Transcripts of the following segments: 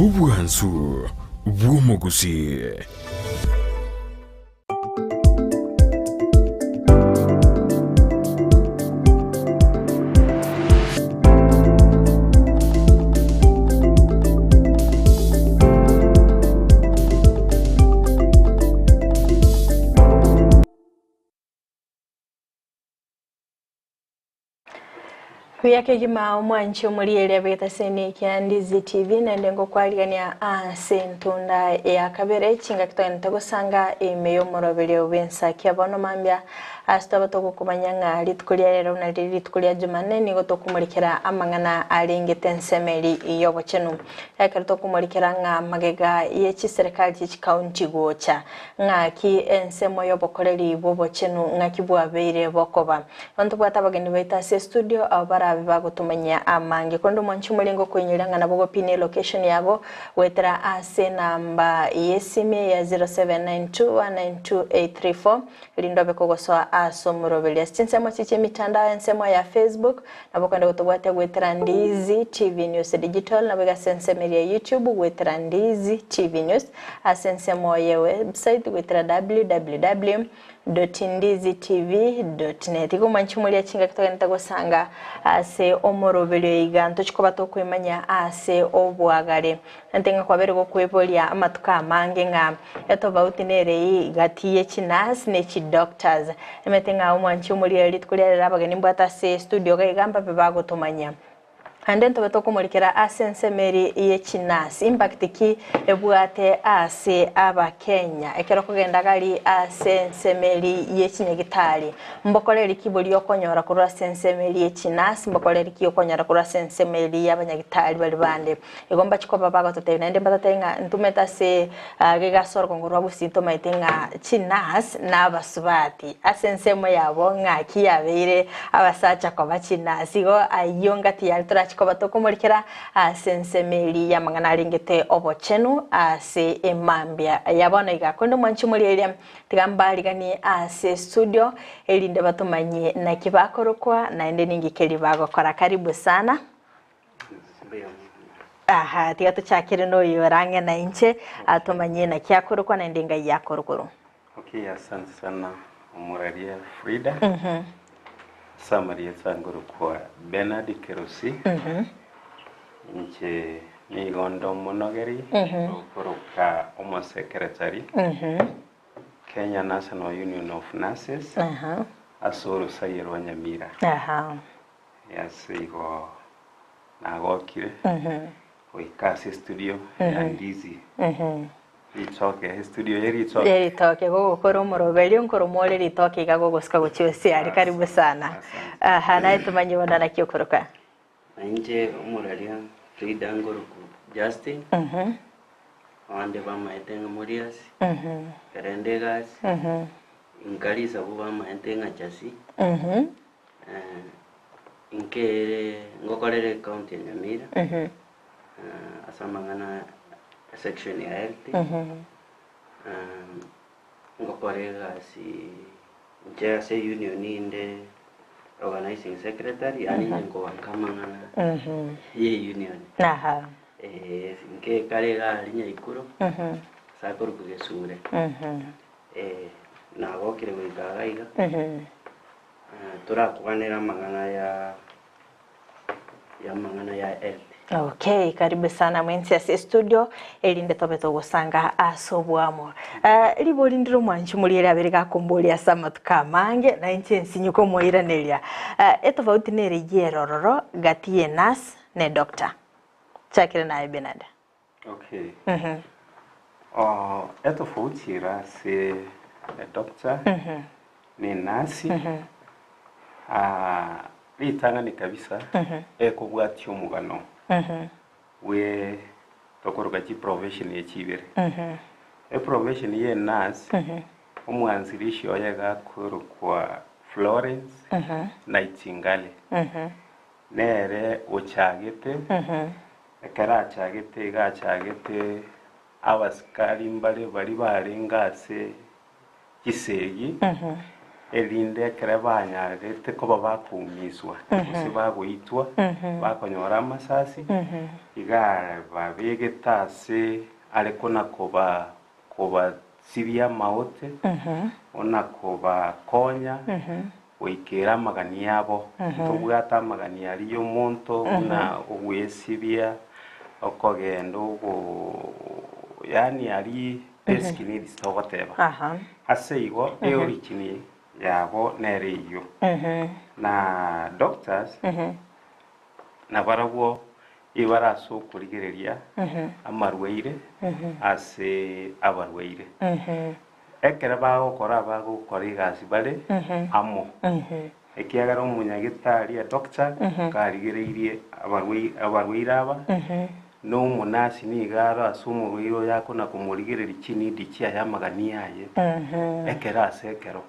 Ubwansu bw'umuguzi. Kuyake gima omwanchi omuliyele betasene kyandizi TV nandengo kwaligania sentunda ya kabere chinga kitone tagosanga emeyo morobele obensa kyabano mambya asitaba tokukumanyanga litukulia lero na litukulia Jumanne nigo tokumulikira amangana alingete nsemeli yobo chenu yakari tokumulikira nga magega yechi serikali chi county gocha ngaki ensemo yobo koleri bobo chenu ngaki bwabeire bokoba onto bwatabageni baita se studio abara bagotumanya amange kondo mwanchi mulingo kwenyiranga nabo pine location yabo wetera ase namba yesime ya 0792192834 lindo bekogoswa asomurobeli sinsemo chiche mitandao ensemo ya Facebook nabo kwenda gutobwate wetera Ndizi TV News Digital nabo ga sensemo ya YouTube wetera Ndizi TV News asensemo ya website wetera www.ndizitv.net iko manchumulia chinga kitogenda gosanga ase omorobele iganto chikoba to kwemanya ase obwagare ntenga kwabere go kwepolia amatuka amange nga etobauti nerei gatiye chinas ne chi doctors emetenga omwanchumulia litukulia labageni mbata se studio ga igamba bebago tumanya andento betokumurikira asensemeri ye chinas impact ki ebwate ase aba Kenya ekero kugenda gali asensemeri ye chinyegitali mbokoleri kibuli okonyora kurwa asensemeri ye chinas mbokoleri ki okonyora kurwa asensemeri y'abanyagitali bali bande igomba chikoba bago totena ndemba tatenga ntumeta se gegasoro kongorwa businto maitenga chinas n'abasubati asensemo yabo ngaki yabeire abasacha kwa chinas igo ayongati yaltura chikoba tokumurikira asensemeli ya mangana alingete obochenu ase emambya yabona igakondo mwanchi mulyelia tigambali gani ase studio elinde batumanye na kibakorokwa na ende ningikeli bago kora karibu sana. Aha tigato chakire no yorange na inche atumanye na kyakorokwa na ende ngai yakorokoro. Okay, asante sana Umuraria Frida. Samaria Sanguru kwa Bernard Kerosi. Nche ni gondo monogeri. Kuruka Omo Secretary. Kenya National Union of Nurses. Asoro Sayero Nyamira. Yasigo nagokire. Wikasi studio ya Ndizi. Ritoke studio ritoke gogo koro morobeli onkoro mole ritoke gago goska gochose ari karibu sana naye tumanyi wona nakiyokoroka nje umuralia Frida Ngoroku Justin ande bamaitenga Morias Karendegas inkalisa kuba maitenga Chasi inkere ngokolere county ya Nyamira asamangana section ya health ngokorega si njase union inde organizing secretary ani ngo kamangana ye union nke karega linya ikuru sakuru kugesure nago kire wigaiga turakwanira mangana ya mangana ya health. Okay, karibu sana mwensi ase studio elinde tobeto gosanga asobwamo liboli ndiro mwanchi muliyera aberega komboli asama tukamange na inche nyuko moiranelia etofauti nere yerororo gatie nas ne doctor chakira na Bernard. Okay. Etofauti ra se doctor ni nasi litanga ni kabisa ekubwati omugano we tokoroka chi profession ye chibere profession ye nurse omwanzilishi oyaga kwa Florence Nightingale nere ochagete ekara gachagete abaskari mbale bari barengase kisegi elinde kerebanya rete ko bakumiswa se bagoitwa bakonyora amasasi igare babegetase ariko nakoba sibia maote ona koba konya oikera magani yabo tubwata magani ari yo monto na ogwesibia okogendo yani ari eskini distogoteba aseigo eorikini yabo nereyo na doctors na baragwo ibaraso kurigereria amarweire ase abarweire ekera bagokora igasi bare amo ekiagara umunyagitari ya doctor karigereirie abarweire aba no munasi ni igara asumurwiro yako na kumurigereri chini dikia ya magani yaye ekera asekero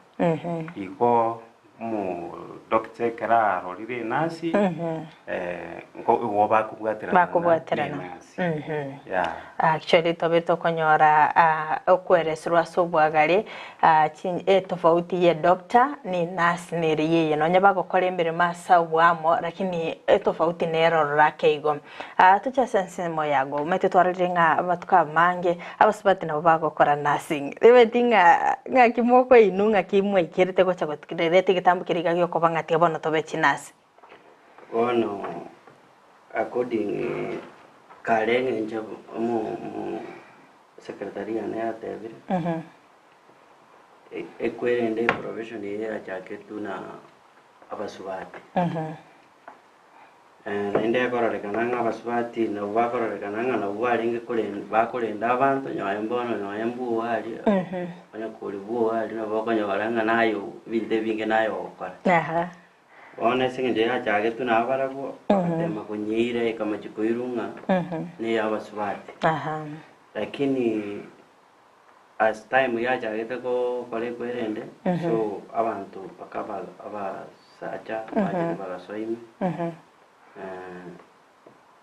iko mu doctor kera rorire nasi ngo uwo bakubwaterana yeah actually tobeto konyora okwereswa sobwagare tofauti ye doctor ni nurse ni riye no nyaba gukora imbere masa ubwamo lakini tofauti nero rakeigo tucha sense moyago mete twarire nga abatuka mange abasubati nabo bagokora nursing betinga nga kimoko inunga kimwe ikirite gocha gotikirete gitambukiriga gyo kobangati abono tobechi nurse ono according Kareng enjo mu secretaria ne atebire ekwerende profession ya jaketu na abasubati ende akorekananga abasubati na bakorekananga na bwaringe bakolenda abantu nyoyembono nyoyembu wali onya kulibu wali na bakonyaranga nayo binde binge nayo okora Ona singe ya jaketu na abarabo tema kunyire kama chikoirunga ni abasubati lakini as time ya jaketu ko kole kwerende so abantu bakaba abasacha bagasoimi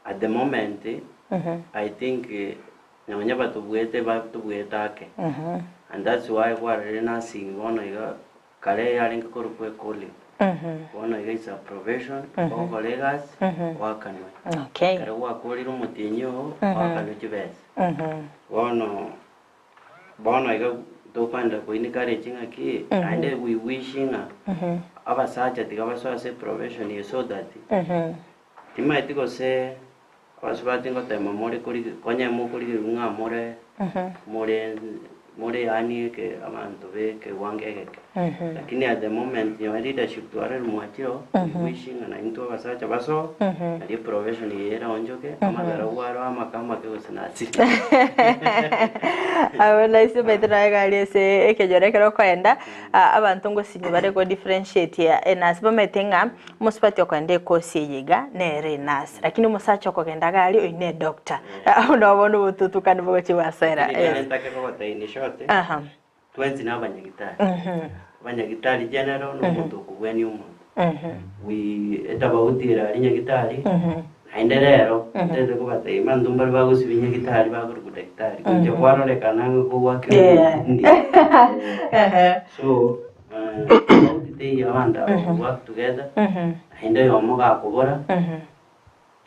at the moment I think nyonya batubwete batubwetake and that's why we are nursing one iga kale yaringa korukwe kole One is a profession for colleagues wakanwe. Okay. Kare wakolira umutinyo wakanwe kibese. Bono iga topanda kuinikare chinga ki and we wishing abasacha tigabaso ase profession so that timaiti go se abasubati ngo tema more kuri konya mu kuri runga more yani ke abantu ke wangeke lakini at the moment your leadership to are muachiro wishing na into basacha baso ali profession yera onjoke amagara waro amakama ke usinasi abona ise betra gali se ekejore kero kwenda abantu ngo sinyibare go differentiate ya enas bametenga musipati okwende ko siyiga nere nas lakini musacha okogenda gali oine doctor abona bututu kandi bwo kibasera nitake ko bataini shote twenzi na abanyagitari general no muntu kubweni umuntu we etabawutira rinyagitari hainderero ndende ko batei mandumba bagusibinya gitari bagurukuta gitari kunje kwarorekana ngo wakire so they abanda work together hainde yomoga kubora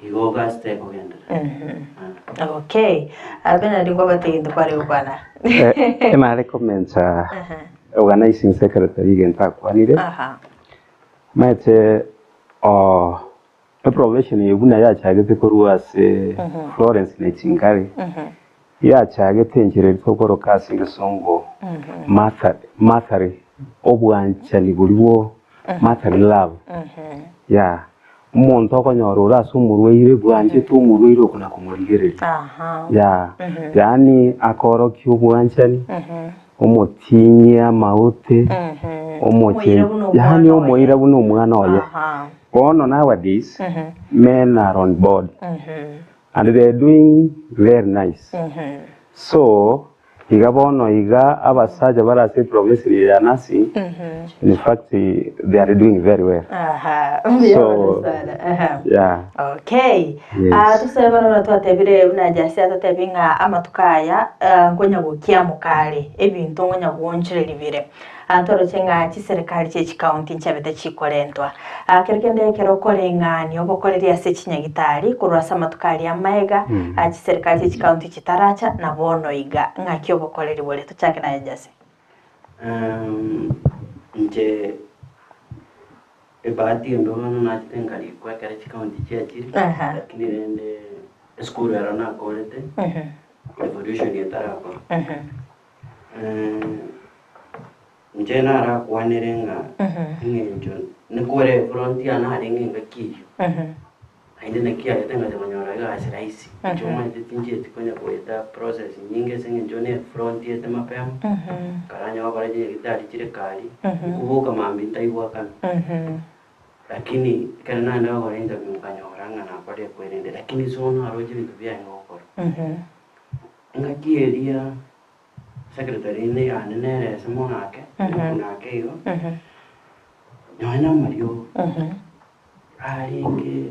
igoga stay kugenda okay abena ndingo batei kware ukwana ema recommends organizing secretary genta kwanire mate a profession yebuna ya chagete koruas Florence Nightingale ya chagete njire tokoro kasi ngesongo mathari obwanchali buliwo mathari love ya umuntu okonyorora sumurweire bwanje tumurweire kuna kumurigerera ya yani akoro kyubwanchali omotinya maute omoche yani omoira buno umwana oyo ono nowadays men are on board and they are doing very nice so igabono iga abasaja barase province ya nasi in fact they are doing very well so yeah okay tuseba no twatebire unajasi atatebinga amatukaya ngonya gukia mukale ebintu ngonya gwonjere libire antoro chenga chiserikali chechi county nchabete chikolentwa kerekende kero kolengani obokoreria se chinyagitari kurwasa matukari amaega chiserikali chechi county chitaracha na bono iga ngaki obokoreri bole tuchake na jase nje bahati ndo na tengali kwa kare county chechi lakini rende skuru era na kolete evolution yetarako nje nara kwanerenga ngenjo nikore frontier na ringa kiyo ainde nakia yatenga zamanyora ga asiraisi choma tinje tikonya kueta process nyingi sengenjo ne frontier tema pem karanya wabaraje gitari chire kali kuvuka mambi taiwa kan lakini kana ndio gorenda mukanyora ngana pale kwerende lakini zona aroje bintu bya ngokoro ngakieria secretary ne anene semonake kunake yo nyona mario aringe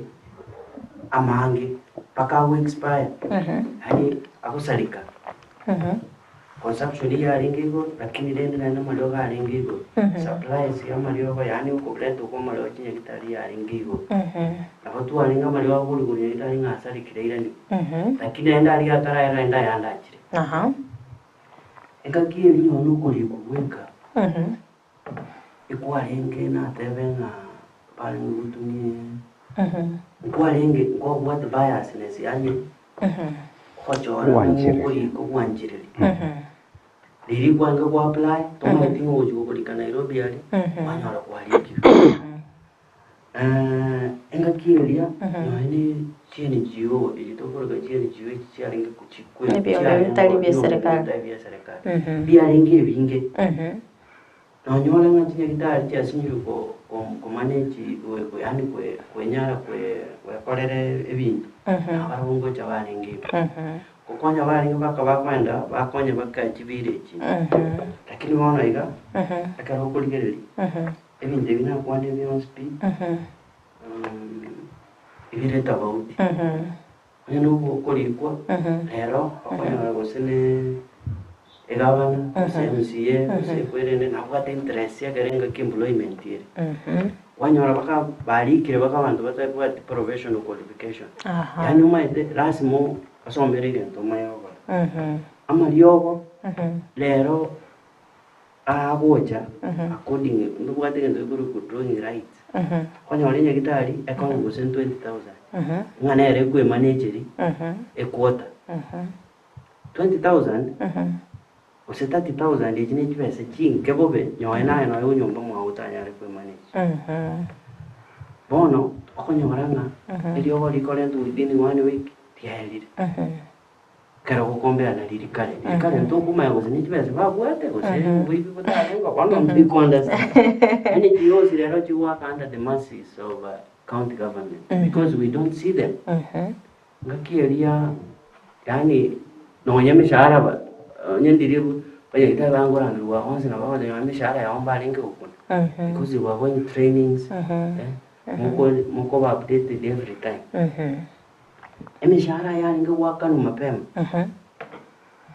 amangi paka expire hani akusalika consumption ya ringigo lakini rende na madogo aringigo supplies ya mario yani ukobleto kwa mario chinya kitari ya ringigo na watu walinga mario guri ita inga asali kireira ni lakini enda ali atara enda yanda chire engakie binyo nukuri kuweka ikwarenge na tevenga pale ngutumie ikwarenge kwa what biasness yani khochora ko wanjirili liri kwanga kwa apply toma tingo ujuko kulika Nairobi ali wanyora kwa liki engakielia yani chini jio ilitokora kwa chini jio chiaringe kuchikwe bia serikali bia ringe binge na nyola ngati kitari cha sinyu ko manage we yani kwe nyara kwe korere ebintu abarungo chabaringe kukonya bari baka bakwenda bakonya bakachibire chi lakini wana iga akaro kuligereri ebintu bina kwande byo speed ibire tabauti ono kulikwa lero akonya gosene egabana MCA se kwerene na kwa interest ya garenga employment yere wanyora baka barikire baka bantu batapwa professional qualification yani umaite rasimo asomberege ntomayoba amariobo lero aboja according ndubwate ngendo kuri drawing rights wanyora nya gitari account go 20,000 ngana ere kwe manageri e quota 20,000 ose 30,000 ejine jibese chinke bobe nyoena eno yo nyomba mwa utanya re kwe manage bono okonyora elio boli kolento within 1 week tiaelire karo kukombea na lirikale ndo kuma yako ni jibese babwate ose wipi botalenga kwano mbikonda any TOs lero to work under the masses of county government because we don't see them ngakieria yani no nyamishara ba nyendiribu baya itabangora ndwa onse na baba nyamishara ya omba linke ukuna because we are going trainings muko ba updated every time emishara ya linge waka no mapema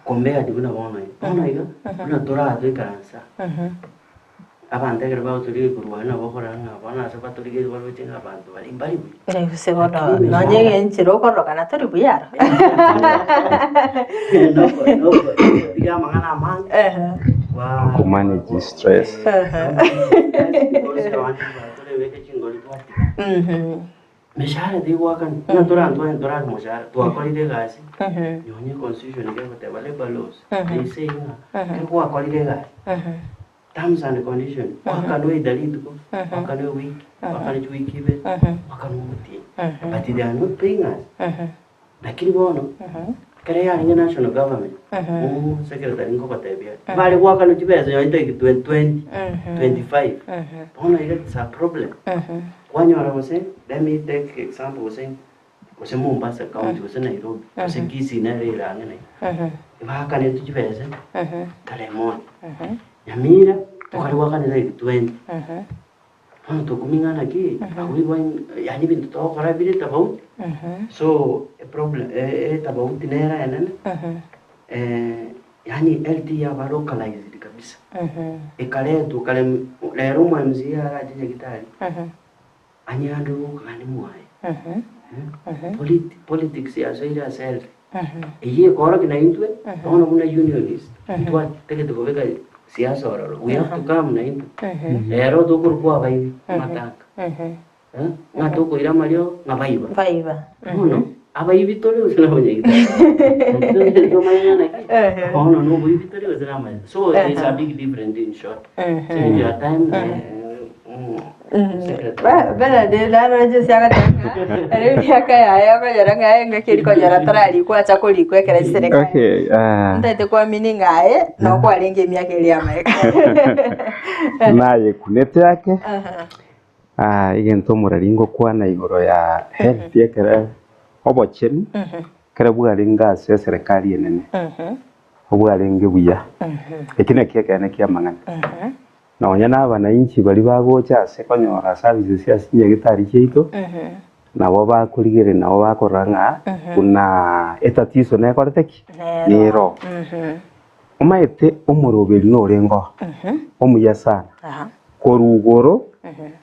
kombea dibuna bona iga una tora atikaransa abante graba turi kurwana bokoranga bana se paturige balo chenga abantu bali bali se bono no nyenge nchiro korokana turi buyara no diga mangana man to manage stress meshara de wakan na tora meshara to akoli de gasi nyonye constitution ke kote bale balos they say na ko akoli de gasi terms and conditions wakanwe dalili ko wakanwe week wakanwe wiki be wakanwe muti but they are not paying us lakini bono kare ya national government secretary ngo batebia bale wakanwe jibeza yoite 20 25 bono it's a problem wanyora wose let me take example wose Mombasa county wose Nairobi wose Kisii na rera ngene ibakane tujibeza Kalemon Nyamira tukari wakane zaidi 20 to kumingana ki awi yani bintu to kora bile tabau so a problem tabau tinera enen yani LD ya localized kabisa ikaletwa kale lero mwanzia araje gitari anyandu kandi mwae politics ya zaira self iye kora kina intwe ona kuna unionist twa tege tubeka siasa ororo we have to come na into lero tukurukwa baibi mataka ngato ko ira mario ngabaiba no abaibi tole usina hoje gitari no mayana ono no baibi tole usina mayana so it's a big difference in short so in your time bana de lano je siaga ari miaka ya ko jara ngaye ngakiri ko jara tarari kwa chakuli kwekera serikali Okay, ndate kwa mini ngaye no kwa lenge miaka ile ya maeka naye kunete yake igento muraringo kwana igoro ya health yekera obochen kera bwaringa se serikali yenene obwaringe buya ekine kekene kiamangana na wanyana abananchi bali bagocha se konyora services ya sinye gitari cheito na baba kuligere na baba koranga kuna etatiso ne korteki nero umaete omuroberi no rengo omuyasana korugoro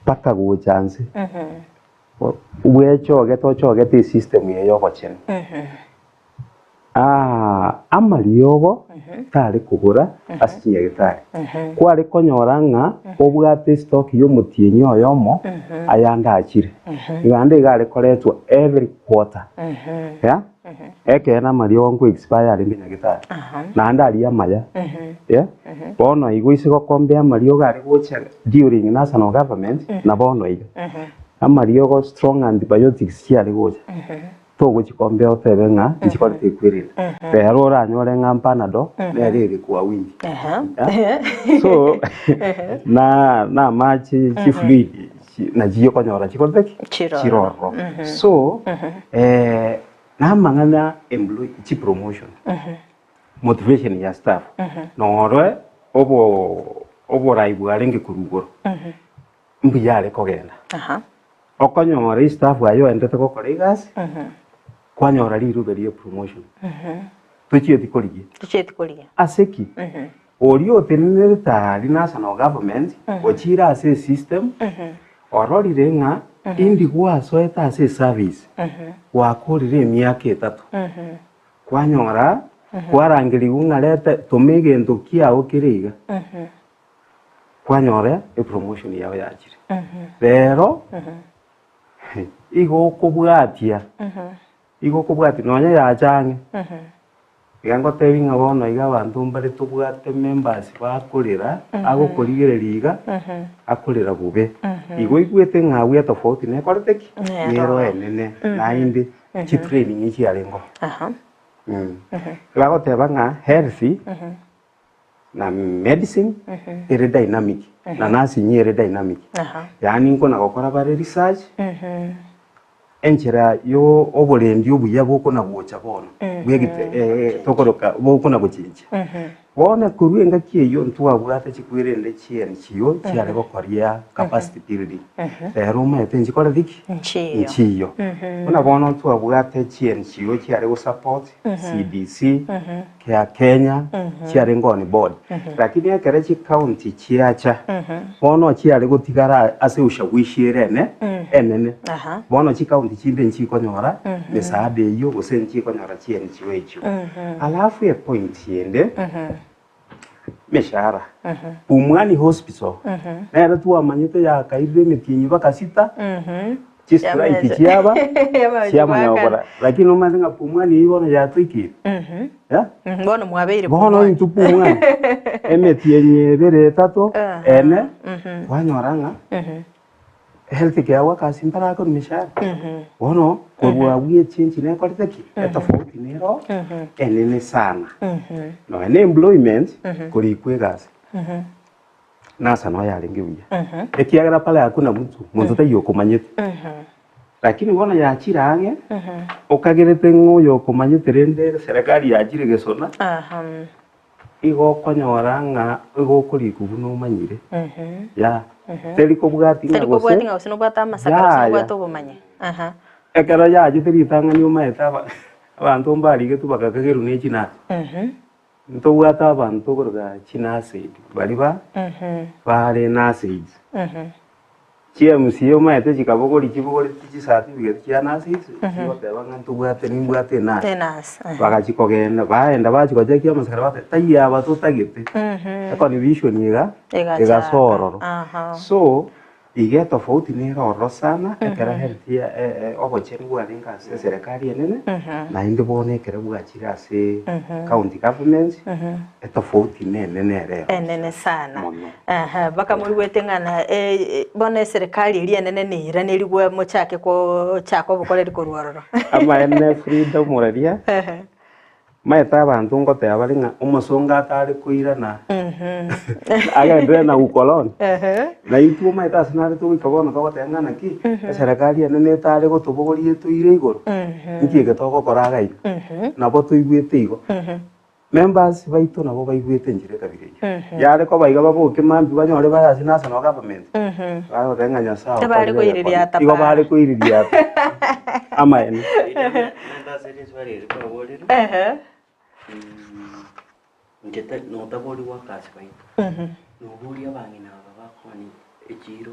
paka gochanse ubwecho getocho system yeyo gochen amariogo tari kugura asiye gitari kwari konyoranga obwate stock yo mutienyo yomo ayanda achire ngande gare koretwa every quarter ya eke na mario ngo expire ari binya gitari na ndari ya maya ya bono igwise go kombe mario gare gocha during national government na bono iyo amario go strong antibiotics chiari gocha togo chikombe otebenga chikorete kwirira pero ranyore ngampanado nerere kwa wingi so na machi chifluid na jiyo konyora chikorete chiroro so na mangana employee chi promotion motivation ya staff nore obo raibu arenge kurugoro mbiyale kogenda okonyora staff ayo endete gukora igasi kwanyora riruberie promotion tuchieti korigie aseki orio tenere tari national government ochira ase system ororire nga indi gwasoeta ase service wakorire miaka 3 kwanyora kwarangiri gungarete tumigento kiao kiriga kwanyora promotion yao yachire pero igo kubwatia nonya ya change igango tebinga bono iga bantu mbare tubwate members bakorera agokorigereriga akorera bube igo igwete ngabwe tofauti ne koreteki nero enene na indi chi training ichi arengo lago tebanga healthy na medicine ere dynamic na nursing ere dynamic yani nko na gukora bare research enchera yo oborendi obuya boko na bwocha bono bwegite tokoroka boko na buchinje bona kuruenga kiyo ntwabwate chikwirende chieni chiyo chiare gokoria capacity building roma etenji kora diki chiyo bona bona ntwabwate chieni chiyo chiare go support CDC kia Kenya chiare ngoni board lakini akere chi county chiacha bona chiare gotigara ase ushawishi rene enene bona chi county chinde nchi konyora mesaade yo gosenchi konyora chieni chiyo icho alafu ya point yende meshara umwani hospital nera tu amanyete ya kaire mitinyi bakasita chistrike chiaba chiama nyakora lakini umazinga pumwani ibona ya twiki ya bono mwabeire bono intu pumwani emetienye bere tato ene wanyoranga health care workers impara ko mishara bono kwa wiye change ne koriteki etofauti nero enene sana no ene employment kuri kwegazi nasa no yalingi uya ekiagara pale hakuna mtu tayo kumanyete lakini bona yachirange okagerete ngoyo kumanyete rende serikali yachire gesona igo konyoranga igo kuri kubuno manyire ya teliko bwati ngose no bwata masakara no bwato bumanye ekara ya jitiri tanga ni umaeta abantu mbali getu bakakageru nechi na ntobwata abantu kuruga chinacid bariba bare nacid chiamsiyo maete chikabogori chibogori certificate chia nacid chiboteba ntobwate nimbwate na bagachikogenda baenda bachikoje kia maskara bate tayya batutagite akoni vision iga sororo so ige tofauti ni roro sana ekera hertia ogocheri bwaringa se serikali enene na indi bone ekera bwachira ase county government tofauti nene sana baka muri gwetengana bone serikali iri enene ni ira ni rigwe muchake ko chako bukoreri ko rwororo ama ene freedom moraria maeta abantu ngote abaringa umusonga atari kuirana aga na ukoloni na itu maeta sinari tu ikabona to gotengana ki serikali ene etari gotubogorie tuire igoro nkiege to gokoraga iko nabo tuigwete igo members baitu nabo baigwete njire kabire yare ko baiga babuke mambi banyore bayasi national government bago tenganya sawa bari kuiriria tapa igo bari kuiriria ama ene Ngeta no tabori wakasi bai. No buri abangi na baba kwani echiro.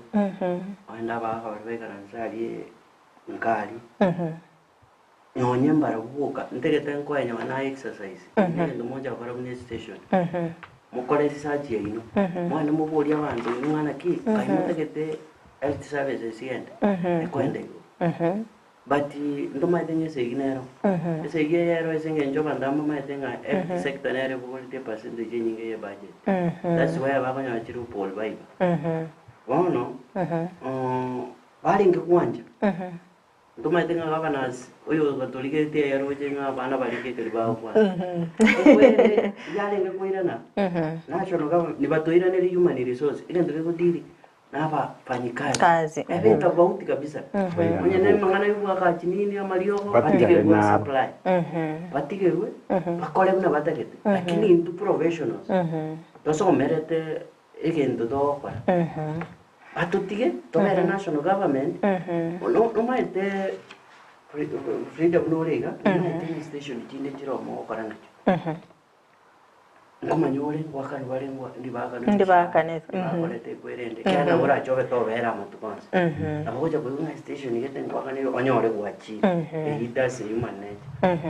Anda ba ha barbe karanzari ngari. No nyambara buka ntegeta nkwanya wana exercise. Ndo moja kwa mune station. Mukore sisaji ino. Mwana muburi abantu mwana ki ayimutegete health services yende. Kwende. But ndo maitenye seginero. Segero esenge njoba ndama maitenga every sector nere bukolite percentage nyinge ye budget. That's why abakanya achiru Paul Bible. Wono bali ngekuanja. Ndo maitenga governors oyo katolike te yaro jenga bana balike kaliba kwa. Yale ngekuirana. National government ni batoira ne human resource. Ile ndo kudiri. Naba fanyikazi tofauti kabisa mwenye nani mangana yuko akachini ya maliogo batige kwa supply batige we bakole kuna batagete lakini into professionals toso merete egendo do kwa atutige to mere national government no maite freedom no rega maite station tinde tiro mo karanga Ngomanyore wakani bari ndibakane bakorete kwerende kana bora chobe to bera mutu kwanza abagoja kuyunga station igete ngwakane onyore gwachi idase human nature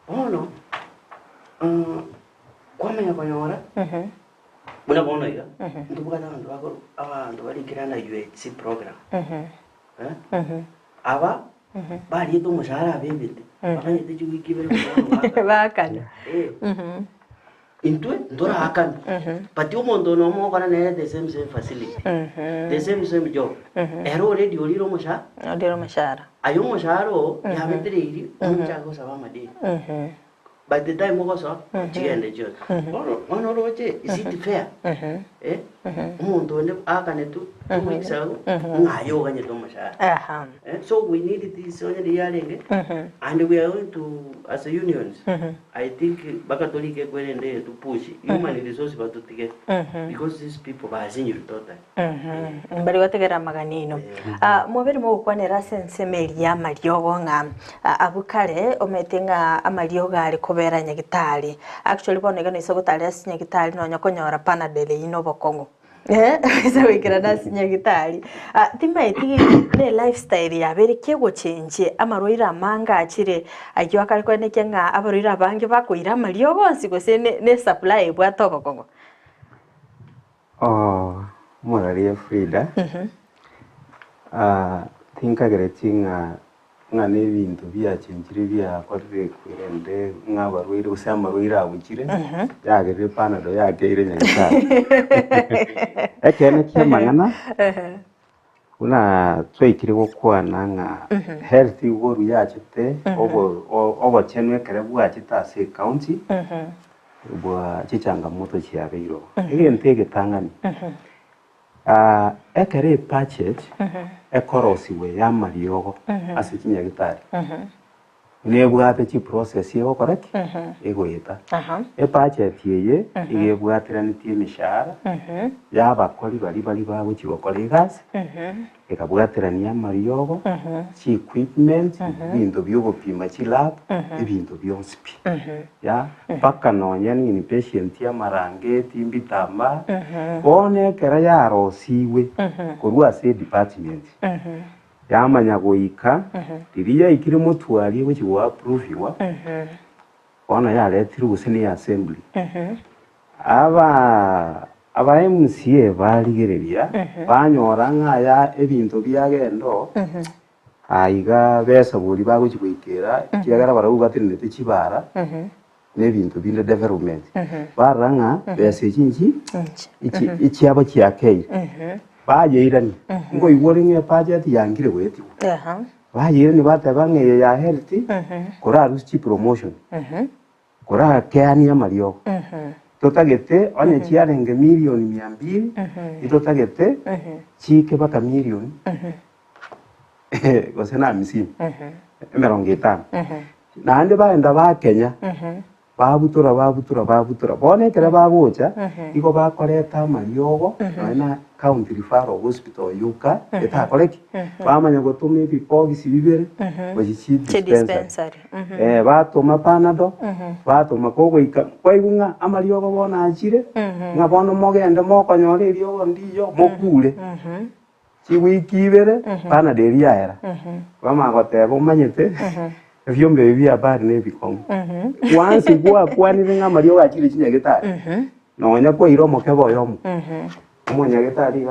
ono kwamenya konyora buna bona iga ndubuka ndu bako abantu bari kirana UHC program aba bari to mushara bebete bakanye tujwiki bere bakane Intue ndora hakan pati umondo no mo kana ne the same facility the same job ero already oliro mashara ayo masharo ya metriri umchago saba madi by the time mo so chigende jo ono roche is it fair umondo ne akane tu weeks ago ngayo ganye to mashara so we need this on the yarenge and we are going to as a unions I think bakatolike kwerende to push human resource batutike because these people are seeing you total bari wategera maganino mubere mo kwanera sensemeri ya mariogo nga abukare ometenga amariogo ari kubera nyagitari actually bonega no isogotari asinyagitari no nyakonyora panadele ino bokongo so wikira nasi nyagitari timaiti ne lifestyle ya bere kego change amaroira manga achire ajyo akariko nekenga abaroira bange bakoira mariogo nsigose ne supply bwa tobokongo Moraria Frida tinka gretinga ngane bintu byachinjire bya korre kwirende ngabarwire usama rwira abukire yagere panado yageire nyakita ekene kyamangana una twikire gukwana nga health goru yachite obo chenwe kare bwachita se county bwa chichanga moto chiabeiro igentege tangani ekere budget ekorosiwe ya mariogo asikinya gitari nebwate chi process yo correct egoita e budget yeye igebwatiranitie mishahara y'abakori bari baguchi bakora igasi ikabwatirania amariogo chi equipment bintu by'obupima chi lab ebintu byonse ya paka nonya ni patient y'amarangeti mbitamba bone kera yarosiwe korwa ase department yamanya goika ririya ikiri mutwari we kiwa approviwa ona yaletire gusini assembly aba MCA barigereria banyora nkaya ebintu byagendo aiga besa buri bagukigwikira kiyagara barabugatinete kibara n'ebintu binde development baranga besa ikinki ikiaba kiyakei bayeirani ngo igore nge budget yangire weti bayeirani batabange ya health kora ruchi promotion kora keani ya mario totagete onye chiarenge milioni 200 itotagete chike baka milioni gosena 50 emerongeta nande baenda ba Kenya babutura bone kera babuja iko bakoreta mariogo na county referral hospital yuka etakoreki bamanya gutuma ibipogisi bibere bagichi dispensary batuma panado batuma kogoika kwaigunga amariogo bona ajire nga bono mogende mokonyore iriogo ndiyo mokure chiwiki ibere panado eriaera bamagoteba umanyete vyombe bibia bari nebikongo once kwanire ng'amariogo akiri chinyagitari nonya kwa iromo kebo yomo umunyagitari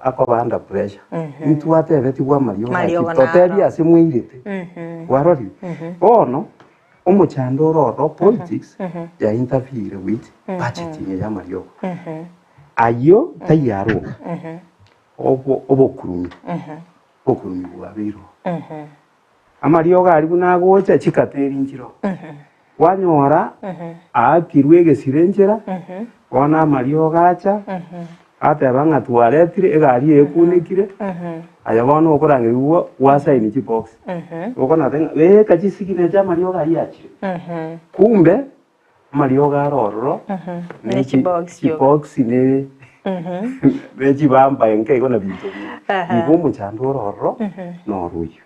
akoba under pressure mtu atebeti kwa mariogo totebi asimwirite warori ono umuchando roro politics ya interfere with budgeting ya mariogo ayo tayaro obokurumi bwabiro amariogo ari bunagocha chikateri njiro wanyora akirwe egesirenjera bona amariogo acha ateba ng'atwaretire egari ekunekire aya bono okorang'eriwa wasaini chibox okona beka chisigine cha amariogo ayachire kumbe amariogo arororo ne chibox ne beji bamba enke ikona bintu ibumbu chandororo noruyo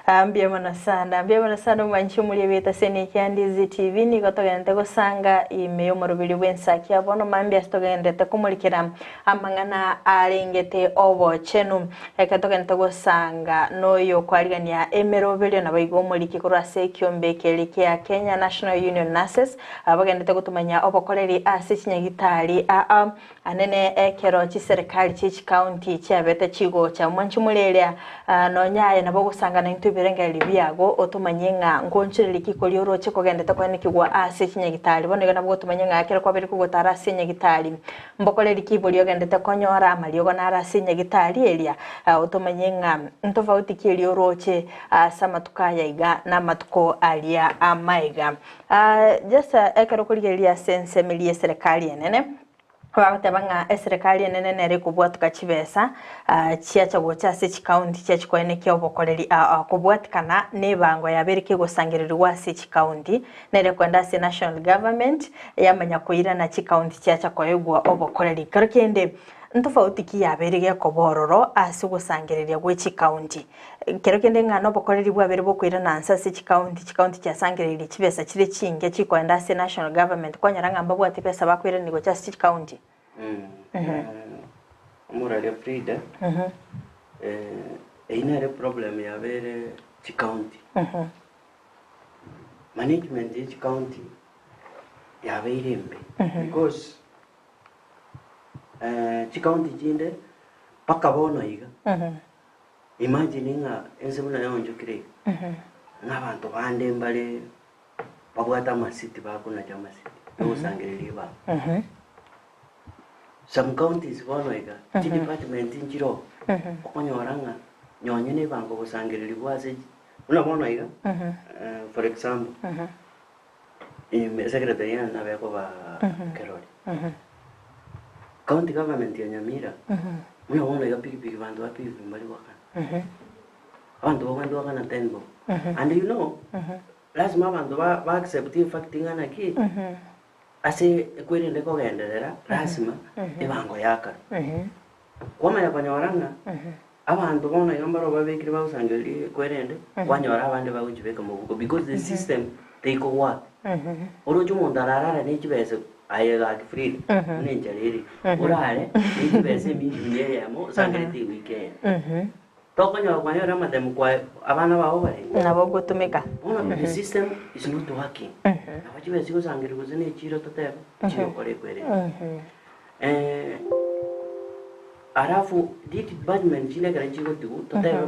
ambia mana sana manchi muri beta sene Kyandizi TV ni gotogende gosanga imeyo morubiri wensaki abono mambia stogende te kumulikira amangana arengete obo chenu ekatogende gosanga noyo kwarigania emerobiri na baigo muliki kurase kyombe kelike ya Kenya National Union Nurses abagende gutumanya obokoreri ase chinyagitari anene ekero chiserikali chichi county chiabete chigo cha mwanchi mulelia nonyaye nabo gusanga na into birengeri byago otumanye nga ngonchiriri kikoli oroche kogende kwanekigwa ase chinyagitari bonega nabo otumanye nga akero kwabiri kugotara ase chinyagitari mbokoreri kiboli ogende konyora amariogo na ase chinyagitari elia otumanye nga ntofauti kili oroche samatukaya iga na matuko alia amaiga just ekero kuligeria sense milie serikali enene wagatebanga eserikali enene nere kubwatuka chibesa chiacha gocha se county chiacha kwene kyo bokoreri kubwatikana nebango yabereke gosangirirwa se county nere kwenda se national government yamanya kuira na county chiacha koyegwa obokoreri karkende ntofauti ki yaberege kobororo ase gosangiriria gwechi county kerokende ngano bokoreri bwabere bokwira nansa se county cyasangiriria chibesa chire chinge chikwenda se national government kwanyaranga mbabwa ati pesa bakwira ni gocha se county umurale Frida ina problem yabere chi county management each county yabere mbe because chikaunti jinde paka bono iga imagine nga ensebuna yonjukire n'abantu bande mbale babwata amasiti bakuna jama city usangiriri ba some counties bono iga chi department njiro okonyoranga nyonye ne bango busangiriri bwase una bono iga for example secretary na beko ba Kerori county government ya Nyamira muna wona ya piki bantu api mbali wakana abantu baganda wakana tenbo and you know lazima abantu ba accept fact ngana ki ase kwirinde kogenderera lazima ebango yaka kwama yabanyoranga abantu bona yambaro babekire bawusangeli kwirinde kwanyora abandi bagujibeka mu buko because the system take work orojo mondarara ne kibese ayega free ne njariri orare ne kibese minye yamo sangeli weekend tokonyo kwanyora madem kwa abana bawo bari nabo gutumika the system is not working abajibese ko sangeli kuzene chiro toteba chiro kore kwere arafu diti budget chile kare chiko tu toteba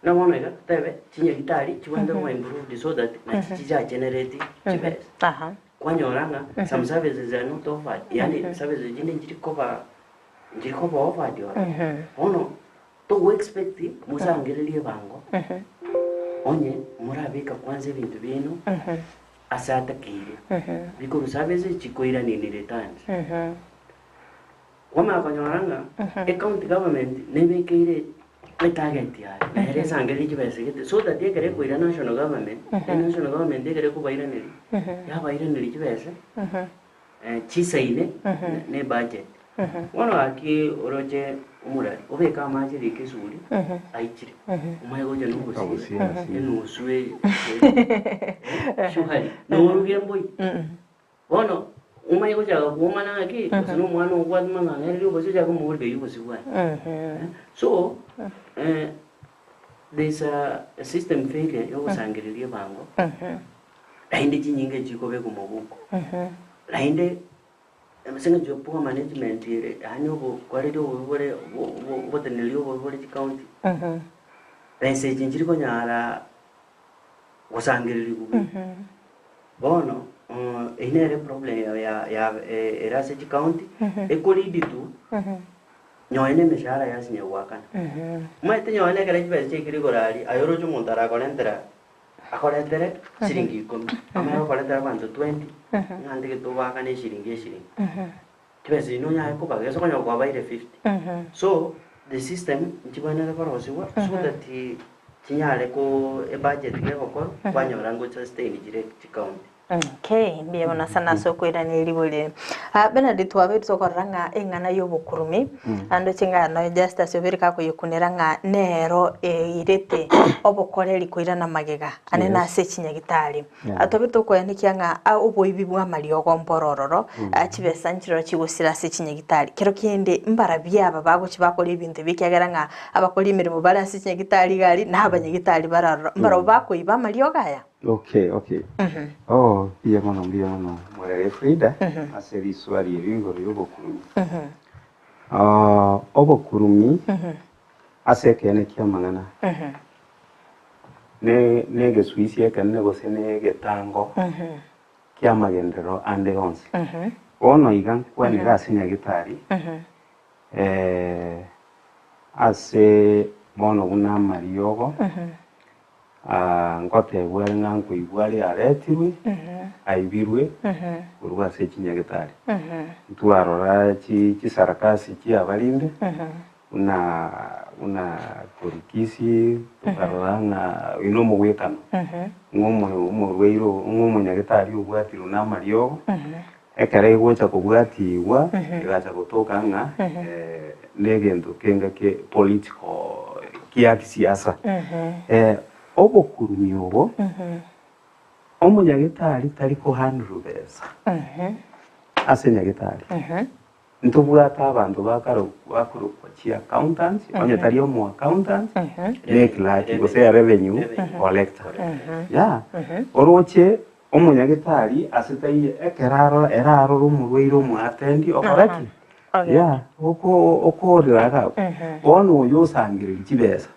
na wana ega tebe chinya gitari chiwende mo improve so that na chicha generate chibes kwanyoranga some services are not offered yani services jinde njiri cover offered yo ono to expect musangerelie bango onye murabika kwanza ibintu bino asata kire because services chikoira ni returns wama kwanyoranga account government nebekire target ya mere sangeli kibese so that they kare koira national government they kare ko baira neri ya baira neri kibese chisaine ne budget wono aki oroje umurari obeka majiri kesuri aichire umaye goje nubusi enu suwe shuhari no rugemboy wono umaye goje agomana aki kuno mwana ugwadma ngane rubusi jago murbe yubusi wa so there's a system failure yo sangirilie bango lainde jinyinge jikobe kumobuko lainde emesenga jopo management ile hanyo kwalidi wo tenelio wo county pese jinjiri ko nyara wasangirili kubi bono inere problem ya erase county ekolidi tu nyoene mishara yasinye wakana maite nyoene kare chibese kiri gorali ayoro jo montara konentera akoretere shiringi 10 amero koretera bantu 20 ngande ke to wakane shiringi chibese no nya ko bageso konyo kwa baire 50 so the system chibana ko rosiwa so that chinyale ko e budget ke ko kwanyora ngo sustain direct account. Okay, mbia wana sana soko ira ni libole. Benedict wabe tukoranga engana yobukurumi ando chinga no justice obirika ko yukuniranga nero irete obokoreri koira na magega ane na se chinyagitari. Atobito ko yanikianga oboibi bwa mariogo mporororo achibesa nchiro chigusira se chinyagitari. Kero kinde mbara byaba bago chibakora ibintu bikyageranga abakora imirimo bara se chinyagitari gari n'abanyagitari bararo mbaro bako iba marioga ya. Okay. Oh, pia mono mwere Frida aseri swali ebingo yobokurumi. Obokurumi aseke ne kyamangana. Ne geswisi ekane gosene getango. Kyamagendero ande onse. Ono igan kwani gasinya gitari. Ase mono una mariogo. Ngote bwanga nkuibwali aretirwe aibirwe urwa se chinyagitari ntwarora chisarakasi chiabalinde una kurikisi tukaranga ino mugwekano ngomo nyagitari ubwatiru na mariogo ekare gocha kubwatiwa igacha gutokanga negento kenga ke political kia kisiasa obokurumi obo omunyagitari tari ko handle beza ase nyagitari ntubwata abantu bakaro chi accountant onye tari omo accountant like gose revenue collector oroche omunyagitari ase tai eraro rumurweiro mu atendi okoraki oko riraga ono yo sangire chibesa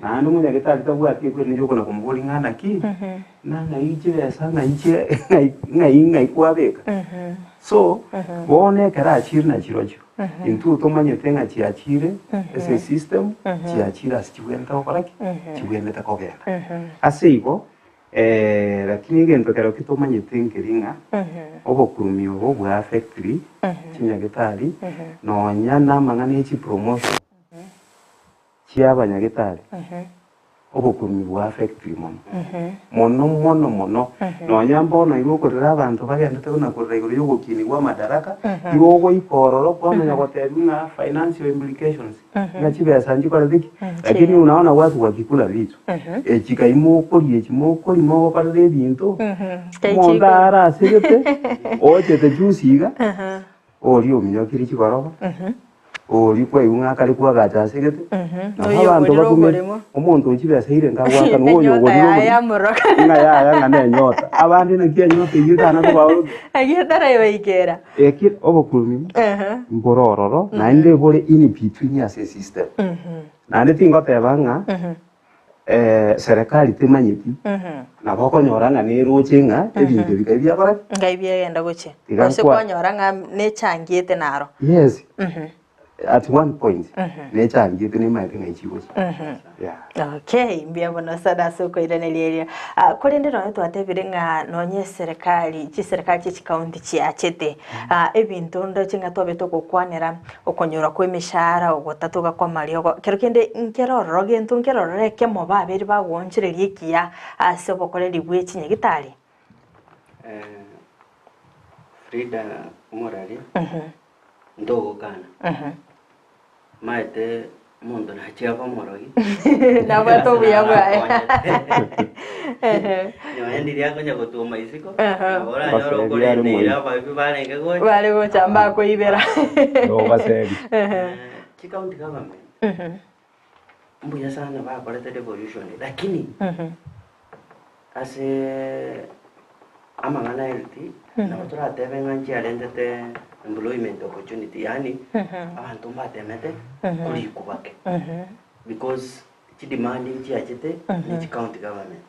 na ndo munya gitari tabwa kiko ni joko na kumugoli ngana ki na ichibesa ngai kwabeka so wone kara chirna chirocho intu tomanye tenga chiachire ese system chiachira sikwenda okoraki chikwenda takogenda aseigo lakini gento kero kitomanye tenkiringa obokurumi obo bwa factory chinyagitari no nyana mangane chi promotion chiabanyagitari obokumi bwa factory mono no nyambo no igokorera abantu bagendete na kurega yogokini kwa madaraka igogo ipororo kwa menya gotebinga financial implications ngachibesa njikora dhiki lakini unaona watu wakikula vitu chikaimo koli chimoko limo parade bintu mondara asirete oche te jusiga oli ominyo kiri chikoroba oli kwa yunga kali kwa gacha sigete abantu bakume umuntu ukibese ire ngabwaka n'uyo ngo ya muroka ya ngane nyota abandi ne kiye nyota yitana ko bawo agiyotara yoikera eki obokulumi mborororo na inde bore in between ya system na ndi tingo tebanga serikali timanyiti na boko nyoranga ne ruchinga ebintu bikabya bara ngaibya yenda goche ose kwa nyoranga ne changiete naro yes at one point nature ngiti ni mai tinga ichigo yeah okay mbia bona sada soko iraneliria kuri ndiro yetu atebirenga nonye serikali county chiachete ebintu ndo chinga tobeto kokwanera okonyora kwemishara ogotatuga kwa mariogo kerokende nkerororo gentu nkerorore kemo babiri bagwonchererie kiya ase obokoreri bwechinye gitari Frida Morali ndogo kana maete mundo na chiava morogi na bato buya bwae ndiria konya gotuma isiko ahora yoro kore ndira babi barenge go bale go chamba ko ibera no baseri county government mbuya sana ba koleta devolution lakini ase amangana elti na batura tebenga nchialendete employment opportunity yani abantu batemete kuri kubake because chi demanding chi achete ni county government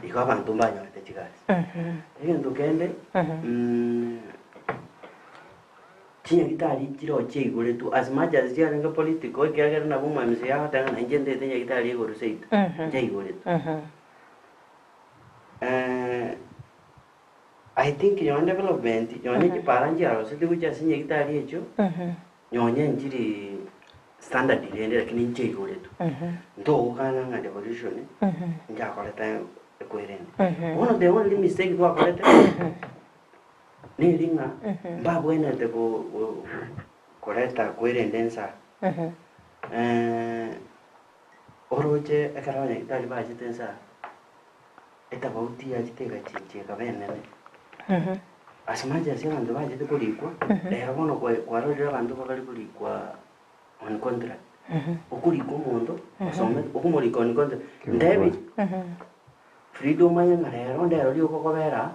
iko abantu banyote chigari iyo ndukende chinya gitari chiro chigure tu as much as chiarenga political kiagera na bumwa mse ya tanga na njende tenya gitari iguru seit chigure tu I think yon development yon ki paranji aro se tiku chasi nye gitari echo nyonya njiri standard ile lakini nje igore tu ndo ukana nga devolution nja koleta equerent one of the only mistake tu akoleta ni linga ba buena te ko koleta equerent densa oroje akaranya gitari ba jitensa eta bauti ya jitega chiche kabenene asimaje asema ndo baje tukulikwa lero bono kwa rero bantu bakali kulikwa on contract ukulikwa mundo asome ukumulika on contract David freedom aya ngarero ndero lyo kokobera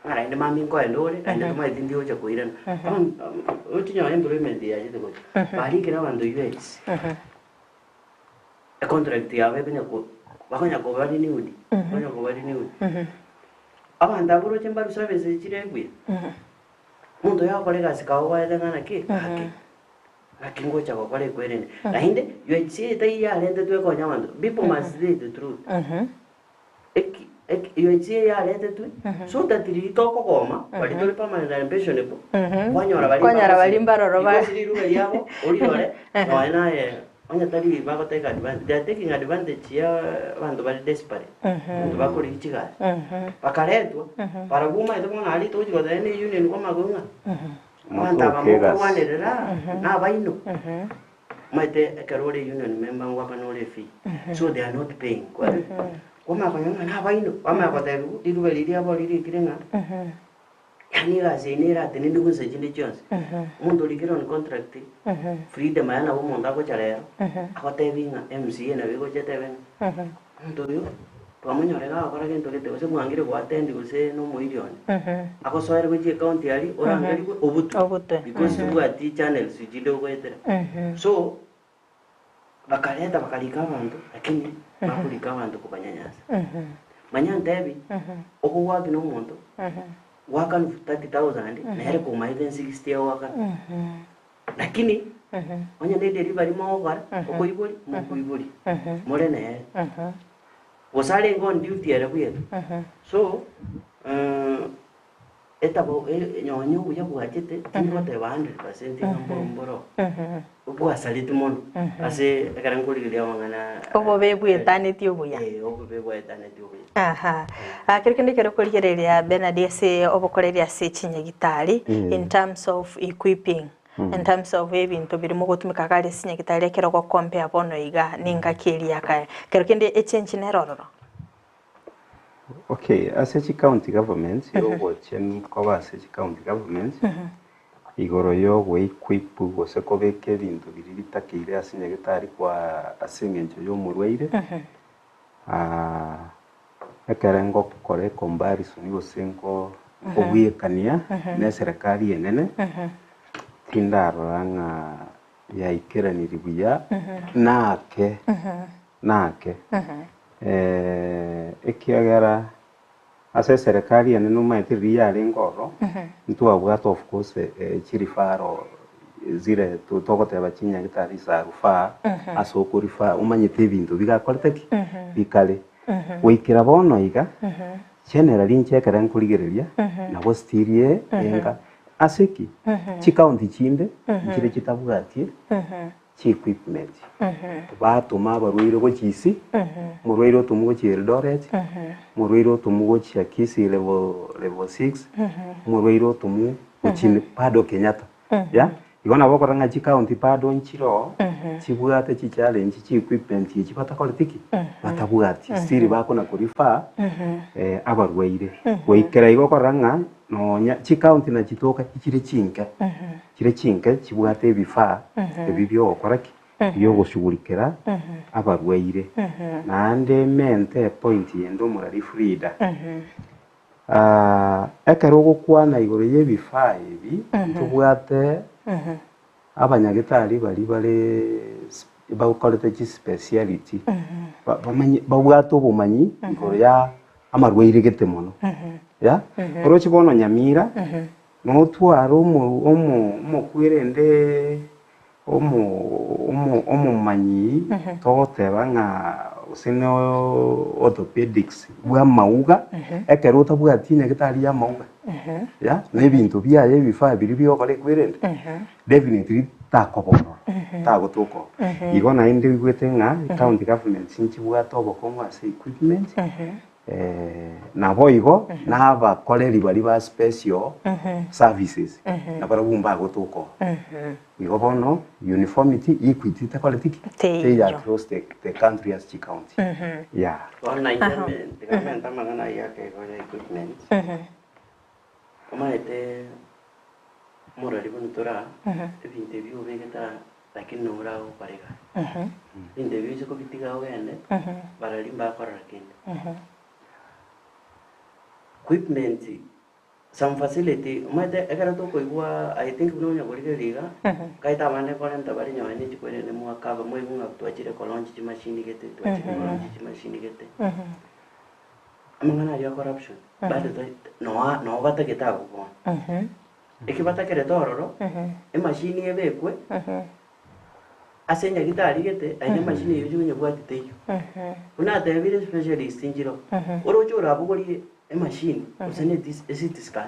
ngara inde mami ko endore ande tuma itindio cha kuirana utinyo employment ya jite ko bari kira bantu UX contract ya benya ko bakonya ko bari niudi bakonya ko bari niudi abantu aburo chemba service chiregwe muntu yakolega sikawo waedangana ke akingo cha kokole kwerene lahinde UHC tai ya lende twe konya bantu people must say the truth UHC ya lende twe so that rito kokoma bali tole permanent pension epo kwanyora bali mbaroro ba siriruga yabo oliyore no ena onya tari bako take advantage they are taking advantage ya bantu bali desperate bantu bakuri ichiga bakaretwa para guma ito mona ali to jigo dene union kwa magunga manta bamu kwanerera na baino maite karore union member ngwa kanore fee so they are not paying kwa makonga na baino ama kwa tabu dirubeli dia boli dikirenga yani la zenera tenindo kunse Jones mundo likira on contract freedom yana bo monda ko charero akotebinga MCA na bigo cheteben mundo yo pamunyorega akora gento kete ose mwangire kwa attend use no moirion akosoere ko county ali orangari ko obutu because tu ati channels jile ko etera so bakaleta bakalika abantu lakini bakulika abantu kubanyanyasa manyandebi okuwagi no muntu waka 30,000 nere ko mai than 60 ya waka lakini onya ne delivery mo war ko iboli more ne wasale ngon duty era buye so etabo nyonyo uya bwachete tingote 100% ngamboro ubwa saliti mono ase akarangoligiria wangana obo bebwetaneti obuya obo bebwetaneti obuya aha kirikende kero kurigereria Bernard ase obokoreria ase chinyagitari in terms of equipping in terms of ebintu birimo gutumika kare sinyagitari kero go compare bono iga ninga kiria kae kirikende echange nerororo. Okay, as a county government, you watch and cover as a county government. Igoro yo we equip was a coveke into the Takira Sinagitari qua a singing to your Murwaide. A Karango correct comparison, you sinko we cania, Nesserakari and Nene. Tindaranga Yaikera Niribuya, Nake. Ekiagara ase serikali ya neno maitiria lengoro ntu abwato of course chirifaro zire tutokote abachinya gitari za rufa aso kurifa umanyite ibintu bigakoreteki bikale wikira bono iga generally nchekera nkurigereria nabo stirie enga aseki chikaunti chinde chire kitabwatie chi equipment batuma abarwaire gochisi murwaire otumu gochi Eldoret murwaire otumu gochi Akisi level 6 murwaire otumu gochi Pado Kenyatta ya igona bokoranga chi county Pado nchiro chibwate chi challenge chi equipment chi batakoletiki batabwati siri bakona kurifa abarwaire goikera igokoranga nonya chi county na chitoka chire chinke chibwate bifa ebibyo okoraki byo gushugulikira abarwaire nande mente point yendo murari Frida ekero gukwana igoro yebifa ebi tubwate abanyagitari bari bakorete chi speciality babwate obumanyi igoro ya amarwaire gete mono ya orochi bono Nyamira no twaro omo kwirende omo manyi toteba nga usino orthopedics bwa mauga ekero tabwatinya gitari ya mauga ya nebintu byaye bifa biri byo kale kwirende definitely takoboro tagotoko igona inde gwete nga county government sinchi bwa tobo kongwa se equipment naboigo naba koleri bari ba special services nabarabumba gotoko igo bono uniformity equity takoletiki they are across the country as the county yeah on the government amagana yake go equipment omaete morali bonutora interview begeta lakini nora uparega interview ziko bitiga ogende barali mbakora kindi equipment some facility umate ekara to koigwa I think bunonya gorige liga kaita bane korenta bari nyane chikwere ne mwaka ba mwe bunga twachire kolonji chi machine gete twachire kolonji chi machine gete amangana ya corruption bado no bata geta ko ekibata kere tororo e machine yebekwe asenya gitari gete anye machine yujunya bwatite yo una debile specialist injiro orochora bugori a machine usane this CT scan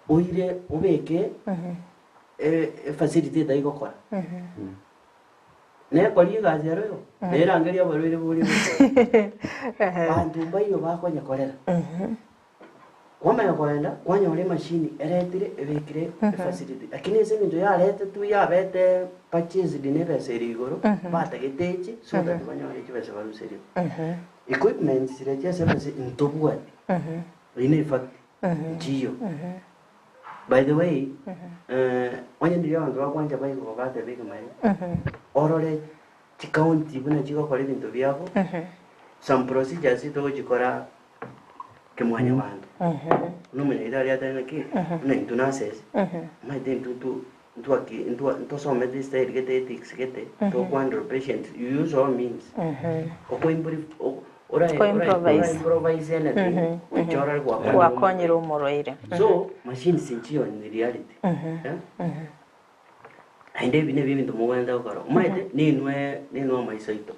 oire ubeke facility da igokora ne kori gazero yo era ngeri abarwire buri bantu bayo bakonya korera kwama yakwenda kwanyore machine eretire ebekire facility lakini ese njo yarete tu yabete purchase dinebe serigoro batagitechi so that banyore kibese baruseri equipment sireje sebese intobwa ine fact jiyo by the way wanya ndiyo ndo wakwanja bayi ko bate bege mai orore ti county buna jigo kore bintu byabo some procedures ito jikora kemwanya bantu no menya idari atana ki na intunases mai den tu so med this state get ethics get to quando patient you use all means oko improve ora improvise anything uchora kwa konyera umoroire so machine sinchio in reality ainde bine bintu muganda ukaro maite ninwe maisaito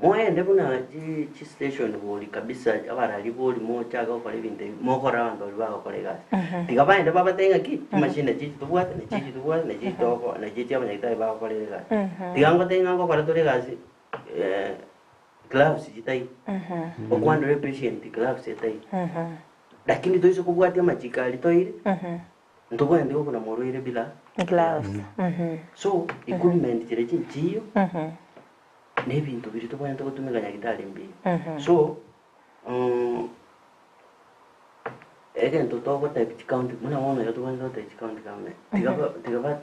moende buna chi station boli kabisa abarali boli mocha ga okore binte mokora abandu bakore gasi tiga baende babatenga ki machine chi tubwate ne chi tubwate ne chi toko ne chi abanyagitari bakore gasi tiga ngo tenga ngo kora tore gasi gloves chitai okwandore patient gloves chitai lakini toiso kubwate machikali toire ntobwende ko kuna moroire bila gloves so equipment chire chiyo nebintu biri tobwende gutumika nyagitari mbi so egento togo type county muna wono yo tobwende type county kame tiga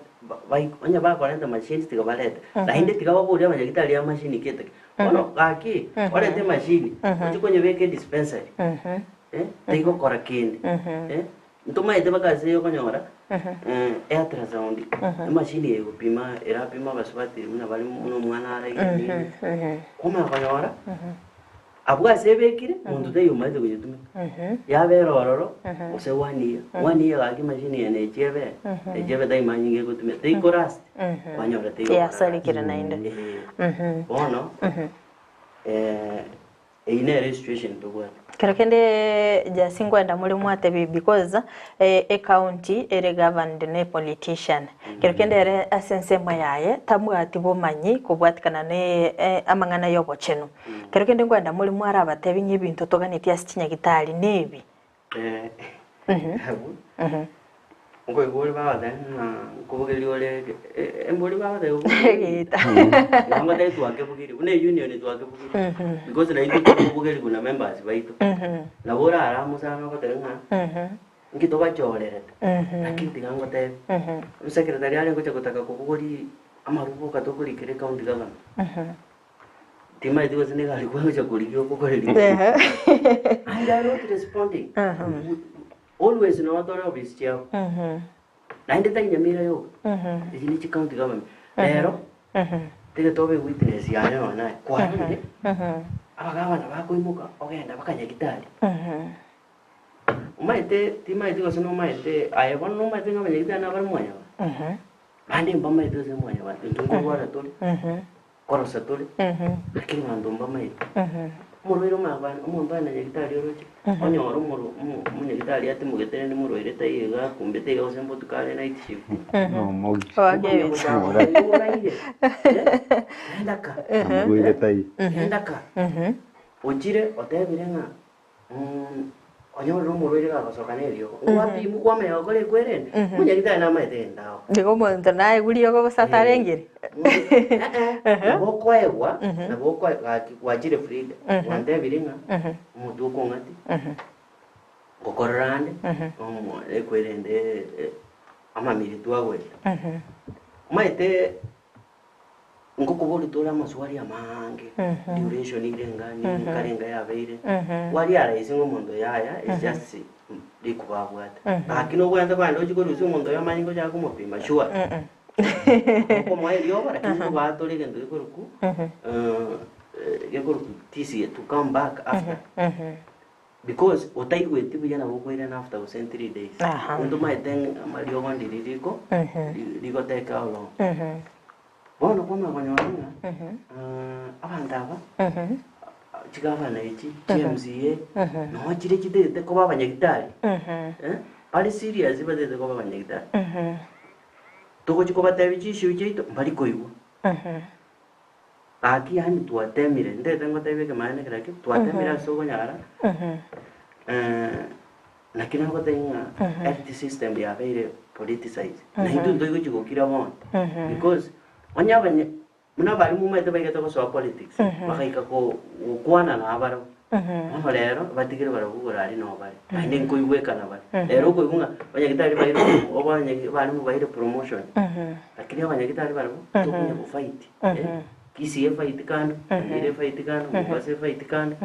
vai onya ba 40 machines tiga balete la hinde tiga babo ya nyagitari ya machine kete ono aki ore te machine chikonye beke dispensary tigo kora kindi ntoma ite bakaze yo konyora ultrasound machine yo pima era pima baswati muna bali muno mwana ara ini kuma konyora abwa sebekire muntu te yumaze kuyitumika yabe rororo use waniya gaki machine ene ejebe dai manyinge kutumika te korast konyora te ya salikira nainde ono ine registration to work kerekende jasingwenda muri mwate because a county ere governed ne politician kerekende ere asense mayaye tamwati bomanyi kubwatikana ne amangana yobocheno kerekende ngwenda muri mwara abatebi ibintu toganiti asikinya gitari nebi ngo igori baba then kubugiri ole embori baba de gita ngamba dai tuake bugiri une union tuake bugiri because na ito kubugiri kuna members baito na bora ara musana ko tenga ngito bachorere lakini tigango te secretariat ngo chakotaka kubugiri amaruko katokuri kire county government tima ito sine gali kwa chakurikyo kukoreri and are not responding always no other office chair nainde tanya mira yo ni chi county government pero tege tobe witness yanyo na kwa nini abagabana bakoimuka ogenda bakanya gitari umaite timaite ko sono maite ayebo no maite ngabanya gitari na barmoya bande mbamba ito se moya ba ndo ngwara tole korosa tole lakini ndo mbamba ito muruiro mabana umuntu ana nyagitari oroche onyoro munyagitari ati mugetere ni muruire tayiga kumbete yo sembo tukale night shift no mogi wage ndaka muruire tayi ndaka ojire otebirenga onyoro muruire ga basokanerio wapi mukwame okole kwerende munyagitari na maite ndao ndigo muntu naye guriyo ko satarengire bokwaewa na bokwa wajire frida wande biringa mutu ko ngati gokorande ekwerende amamiri twagwe maite ngokuboli tola maswali amange duration irengani karenga yabeire wali ara isingo mondo yaya is just likubabwata akino kwenda kwanda ochikori usimundo yamanyi ja kumupima sure como ele yo para que no va a tolerar dentro do corpo TC to come back after because what I wait to be na go in after 3 days ndo mai ten malio gondi digo take how long bono como konyona abandaba chigava na ichi TMCA no chire chite ko baba nyagitari pali serious bade ko baba nyagitari toko chiko batabi chishu chito mbali koiwa aki hani tuatemire ndete ngotabe ke mane krake tuatemira sogo nyara lakini ngotenga FT system ya very politicized na hitu ndogo chiko kira bon because wanyabanye muna bali mu mete baike to so politics bakaika ko kwana na abaro mama lero batigire barabugura ari no bari ande nkoiweka na bari lero koigunga banyagitari bayiro obanye bali mu bayiro promotion lakini abanyagitari bari to ku fight kisi fight kan ire fight kan base fight kan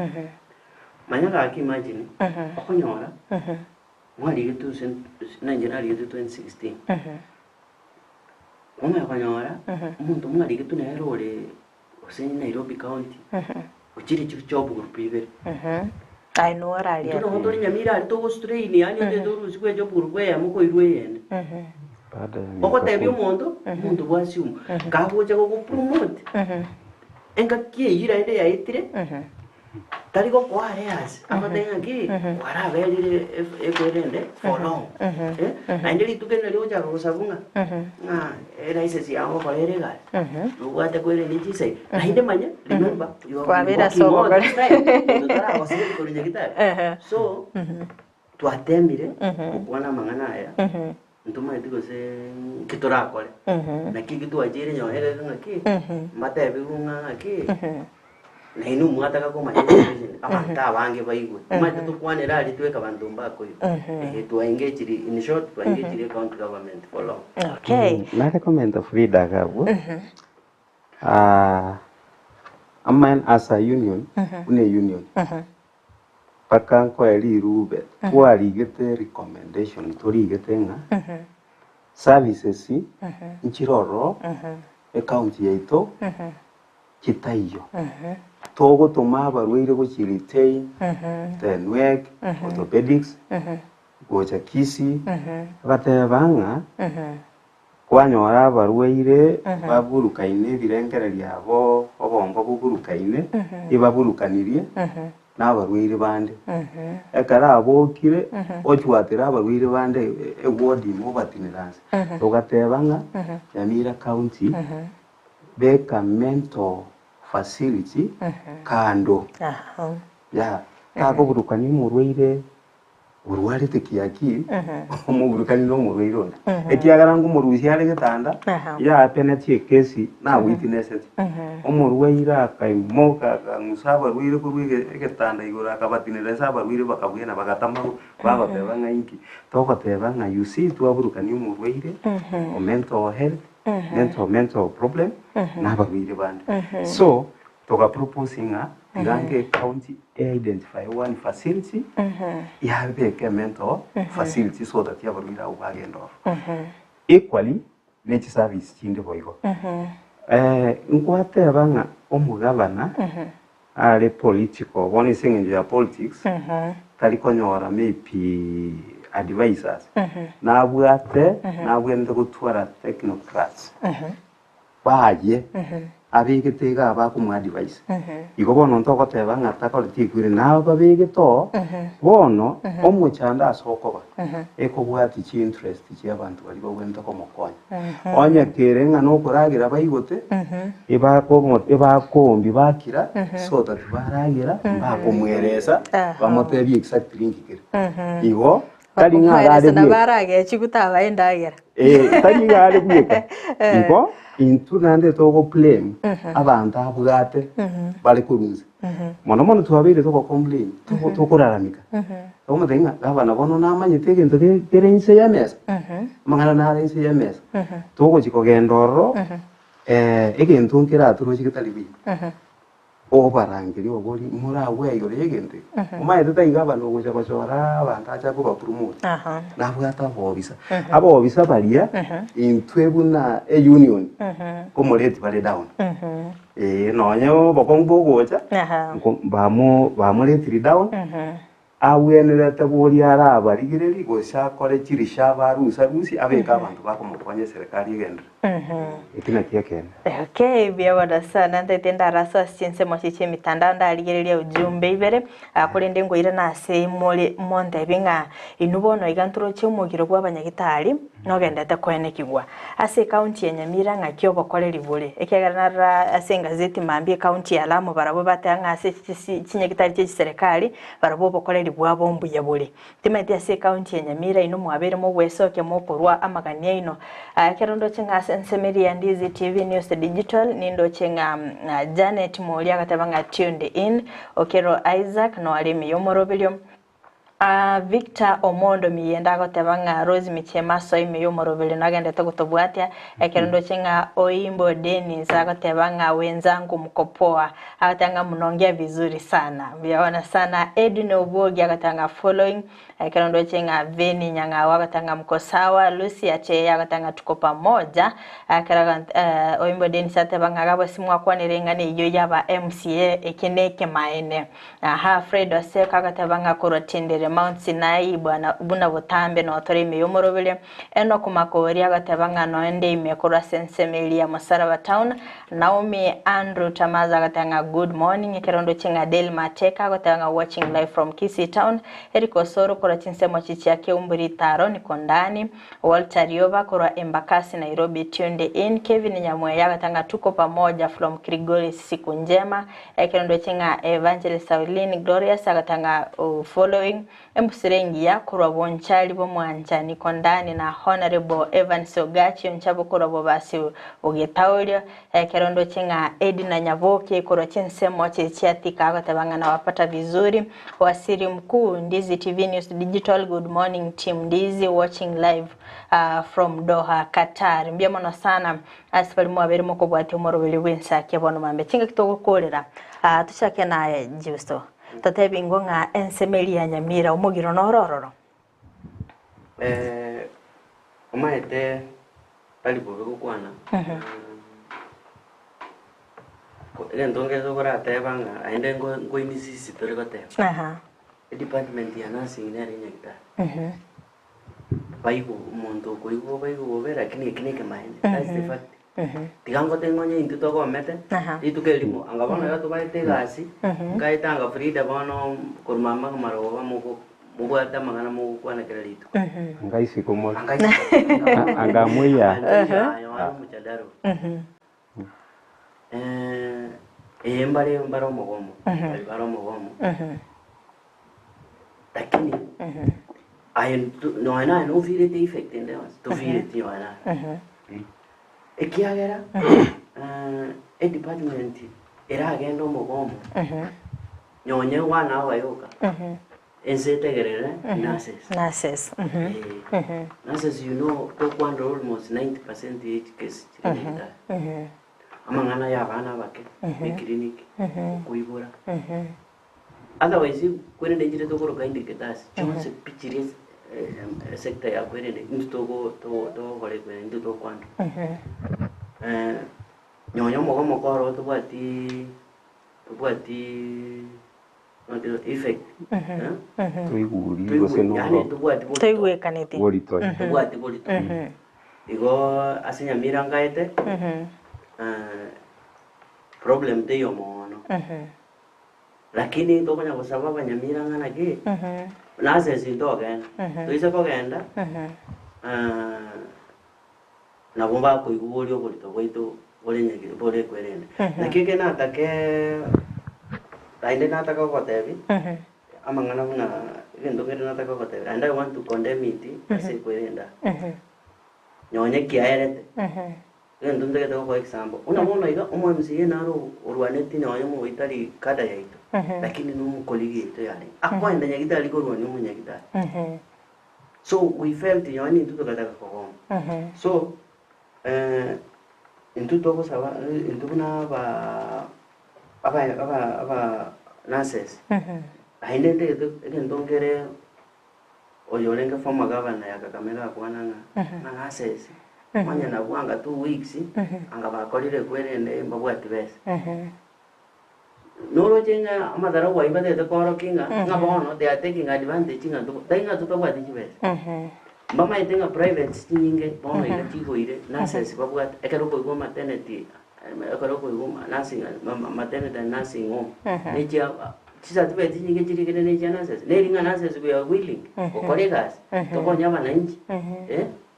manyaga aki imagine akonyora mwali gitu na January 2016 mama akonyora umuntu mwali gitu na erore osenye Nairobi County uchiri chicho group ibere I know rali ndo ndo nyamira ali to Australia yani ndo ndo rusikwe jo group ya muko irweyene oko tebyo muntu bwasiumu kaboje ko promote enga kie ira ide ya itire tari go kware as amatenga ki kwara belire ekwerende for long andiri tukene lyo ja rusabunga era ise si aho korere ga luwate kwere ni chise na inde manya remember kwa vera so tara wasiri korinya kita so twatembire kubona mangana aya ntuma itiko se kitorakore na kiki tuajire nyohere ngaki matebi ngaki na inu mwataka kumanya abantu abange bayigwe mwate tukwanira ali tweka bantu mbako to engage in short to engage county government for long. Okay, na recommend of leader gabo aman as a union une union pakanko eli rube twali gete recommendation tori gete nga services nchiroro county yaito kitaiyo togo toma barwire go chirite tenwek orthopedics gocha kisi batebanga kwanyora barwire baburukaine birengereria abo obombo buburukaine ibaburukanirie n'abarwire bande ekara abokire ochwatira abarwire bande ewodi mu batinirance togatebanga Nyamira county beka mental facility kando ya kako burukani murweire urwari tekiaki umuburukani no murweiro ekiagara ngo muruziare getanda ya penalty kesi na witness umurweira kaimoka ngusaba rwire kurwige getanda igora kabatinira saba rwire bakabwena bagatama baba bebanga inki toko tebanga you see twaburukani murweire mental health mental problem na barwire bande so toka proposing Irange county identify one facility ya beke mental facility so that ya barwira ubagendo equally nature service chinde boigo nkwate abanga omugabana ale political one thing in politics tali konyora maybe advisors na bwate na bwende gutwara technocrats baje abigitega abakumwa advice igo bono ntoko teba ngata koliti kwire na babigito bono omuchanda asokoba ekobwati chi interest chi abantu bali bwenda ko mokonya onya kere ngano kuragira bayigote eba kombi bakira so that baragira bakomwereza bamotebye exactly ngikire igo tali ngara na barage chikutaba endagera tali ngara bweka igo into nande togo claim abantu abugate bali kurunze mono twabire toko complain toko kuraramika tomo tenga abana bono namanye tegento kerense ya mesa mangana na rense ya mesa togo chiko gendoro egento nkira turo chikitalibi obarangiri obori mura weyore egente umaye tutaiga bano gocha bachora abantu acha kuba promote nabwata bobisa abo bobisa balia intwebuna union komoreti bale down nonyo bokongbo gocha bamureti down aweneleta bori ara barigireri gocha kore chirisha barusa rusi abeka abantu bakomukwanye serikali egende ikina kiakene okay biawada sana ndetenda raso sinse mochiche mitandao ndaligereria ujumbe ibere akulende ngo ira na se mole monde binga inubono iganturo cyumugiro gw'abanyagitari no gendete kwene kigwa ase county ya Nyamira ngakyo bokoreri bure ekegana ase ngazeti mambi county ya Lamu barabo batanga ase kinyagitari cye serikali barabo bokoreri bwabo mbuye bure timete ase county ya Nyamira ino mwabere mo wesoke mo porwa amagania ino kerondo chenga sensemeri ya Ndizi TV News Digital nindo chenga Janet Molia katabanga tuned in Okero Isaac no alimi yomorobilyo Victor Omondo miyenda gotebanga Rose Michema soime yomorobele nagende togotobwatia ekerondo chenga Oimbo Dennis agotebanga wenzangu mkopoa agatanga mnongia vizuri sana biaona sana Edwin Obogi agatanga following ekerondo chenga Veni Nyanga agatanga mkosawa Lucy Ache agatanga tuko pamoja akaraga Oimbo Dennis atebanga gabo simwa kwanirenga ni yo yaba MCA ekineke maene Fred Oseka agatebanga korotendere Mount Sinai buna butambe no tore ime yomorobele eno kumakoria gatebanga no ende ime kura sensemelia Musaraba Town. Naomi Andrew Tamaza gatanga good morning ekerondo chinga Del Mateka gatanga watching live from Kisii Town. Eriko Soro kura chinsemo chichi yake umburi taro niko ndani. Walter Yoba kura Embakasi Nairobi tuned in. Kevin Nyamweya gatanga tuko pamoja from Krigori siku njema. Ekerondo chinga Evangelist Sauline Glorious agatanga following. Embusirengia kura bonchali bomwanja niko ndani na Honorable Evans Ogachi onchabo kura bobasi ugetaulia. Ekerondo chinga Edina Nyavoke kura chinsemo chichi atika agatanga na wapata vizuri. Wasiri mkuu Ndizi TV News Digital, good morning team Ndizi watching live from Doha, Qatar. Mbia mono sana asifali mwaberi moko bwati umorobeli wensa kiabono mambe chinga kitoko kolera tushake na justo tatebi ngonga ensemeli ya Nyamira umugiro norororo omaete talibobe kukwana ile ndongezo kora tebanga aende ngo imisisi tore koteba department ya nursing nere nyakita baigo umuntu koigo baigo bera kini kemaende that's the fact tigango tengonye intuto komete itukelimo angabona yato baite gasi ngaitanga frida bono kurmama maro bamuko mubata magana mu kwana kerelito ngaisi komo angamuya muchadaro mbaro mogomo lakini no feel the effect in them to feel it you ana ekiagera department era agendo mogomo nyonye wana wayoka ensetegerere nurses nurses you know to kwando almost 90% case amangana ya bana bake clinic kuibura otherwise kwene ndejire to koro kaindi ketasi chonse pichires sector ya kwene ndutogo to hore kwene nduto kwando nyonyo mogomo koro to bwati no effect tuiguri goseno yani to bwati toigwekanete to bwati igo asinya mirangaete problem de yomono lakini tokonya kusababa Nyamira ngana ki nase sindogen tuise kogenda na bomba ko igulio bolito boito bolenye ki bole kwerende nakike natake tainde nataka kotebi amangana buna gendo kere nataka kotebi and I want to condemn it ase kwerenda nyonye kiaerete gendo ndege to for example una mona iga omwamsiye naro urwaneti nyonye mu itali kada yaito lakini no koligi to yale akwenda nyagita aliko rwani mu nyagita so we felt nyonye ntuto kataka kogomo so ntuto ko saba ntuto na aba nurses aindende ndongere oyolenga former governor ya Kakamega kwananga na nurses manya na bwanga 2 weeks anga bakolire kwerende mbabwati bese noro jenga amadara wa ibade de koro kinga ngabono they are taking advantage nga to tainga to bwati bese mama itenga private nyinge bono ile tigo ile nurses babwati ekero ko go maternity ekero ko go nursing maternity nursing home neja chisa tube nyinge chirikene neja nurses neringa nurses we are willing kokoregas to konyama na inchi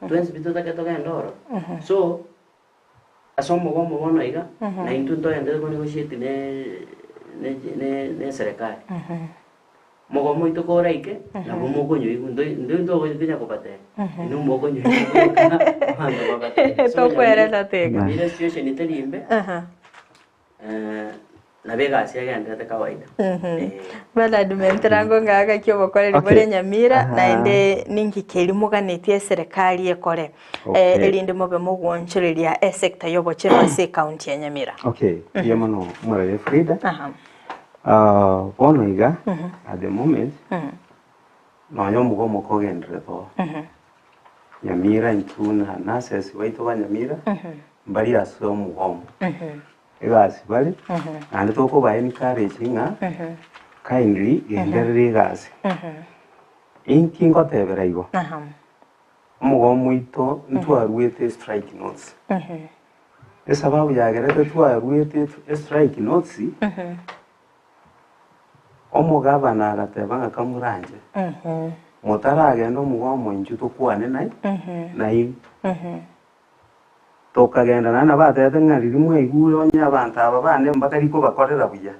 tuenzi bitoka ketoka ndoro so asomo gomo bona iga na intundo ende ko negotiate ne serikali mogomo itoko raike na bomo konyo ndo ko tinya kopate inu mogo nyo hando babate to kwere la tega ile situation italimbe na vega asia yanda ta kawaida bala dumentrango ngaga kyo bokore libore Nyamira na ende ningi kelimo kanetie serikali ekore elinde mobe mugwonchereria sector yoboche base county ya Nyamira yamano mara Frida ono iga at the moment no yomugo mokogendre to Nyamira intuna nurses waito wa Nyamira mbali aso mugomo egasi bali and to ko ba encouraging kindly enderere gasi inki ngotebera igo aha omugomo ito ntwarwete strike notes esababu yagerete twarwete strike notes omugabana agateba nga kamuranje mutaragenda omugomo inju tukwane naye tokagenda nana batete ng'ari rimwe igure onye abantu aba bane mpaka riko bakorera buya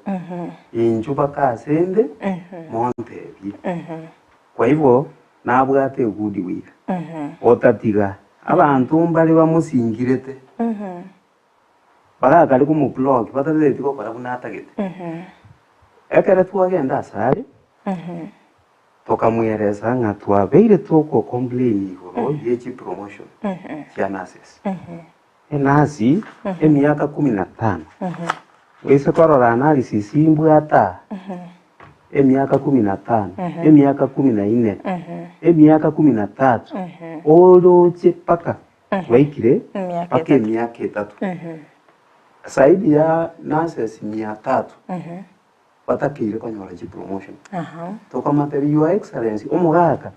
inju bakasende montebie kwa hivyo nabwate good wira otatiga abantu mbali bamusingirete bagakari kumublog batatete gokora bunatagete ekere twagenda asari tokamwereza ng'a twabeire tuko complain igoro yechi promotion cia nurses enasi emiaka 15 wese korora analysis imbwata emiaka 15 emiaka 14 emiaka 13 oroche paka waikire paka emiaka 3 saidi ya nurses 300 batakire konyora chi promotion tokamateri your excellency omugaka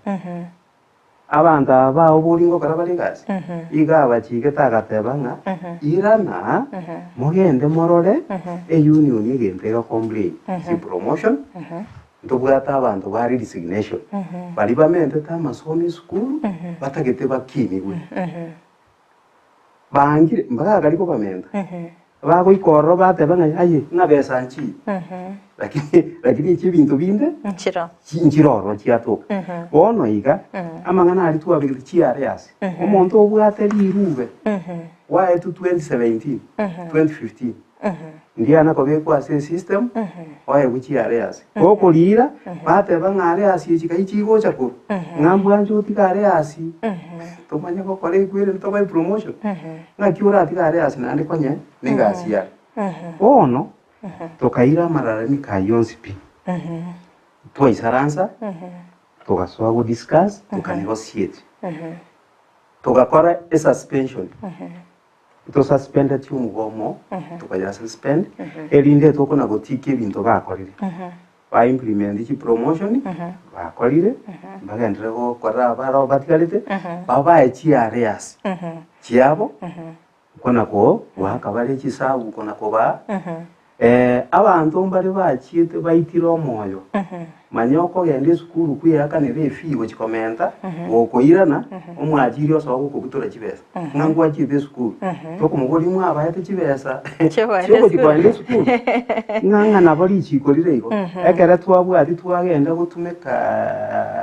abantu aba obulingo karabali gasi igaba chigeta agateba nga irana mugende morore union igentega complain si promotion ndobwata abantu bari resignation bali bamente tamasomi school batagete bakimigwe bangire mbaga galiko bamenda bago ikorro bateba nga aye ngabesa nchi lakini chibintu binde nchiroro chiatoka bono iga amangana ali tuabigire chiareas omonto obwate lirube wae tu 2017 2015 ndiana kobekwa se system wae buchiareas okolira bateba ng'areas ichikai chigocha ko ngambwanjo tikareas tomanya ko kore kwire ntoba promotion ngakiura tikareas nande konye ningasia bono tokaira mararami ka yonsipi twaisaransa tugasoa go discuss tukanegotiate tugakora a suspension to suspend umugomo tukaya suspend erinde tokona gotike bintu bakorire ba implement chi promotion bakorire bagendere go kora baro batigalite baba echi areas chiabo kona ko wakabale chisabu kona ko ba abantu mbali bachiete baitira omoyo manyoko gende skuru kuyakanire efigo chikomenta okoirana omwajiri oso gukubutura chibesa nangwa chibe skuru tokumugori mwa abayete chibesa chego chikwande skuru nganga nabali chikorire igo ekere twabwati twagenda gutumeka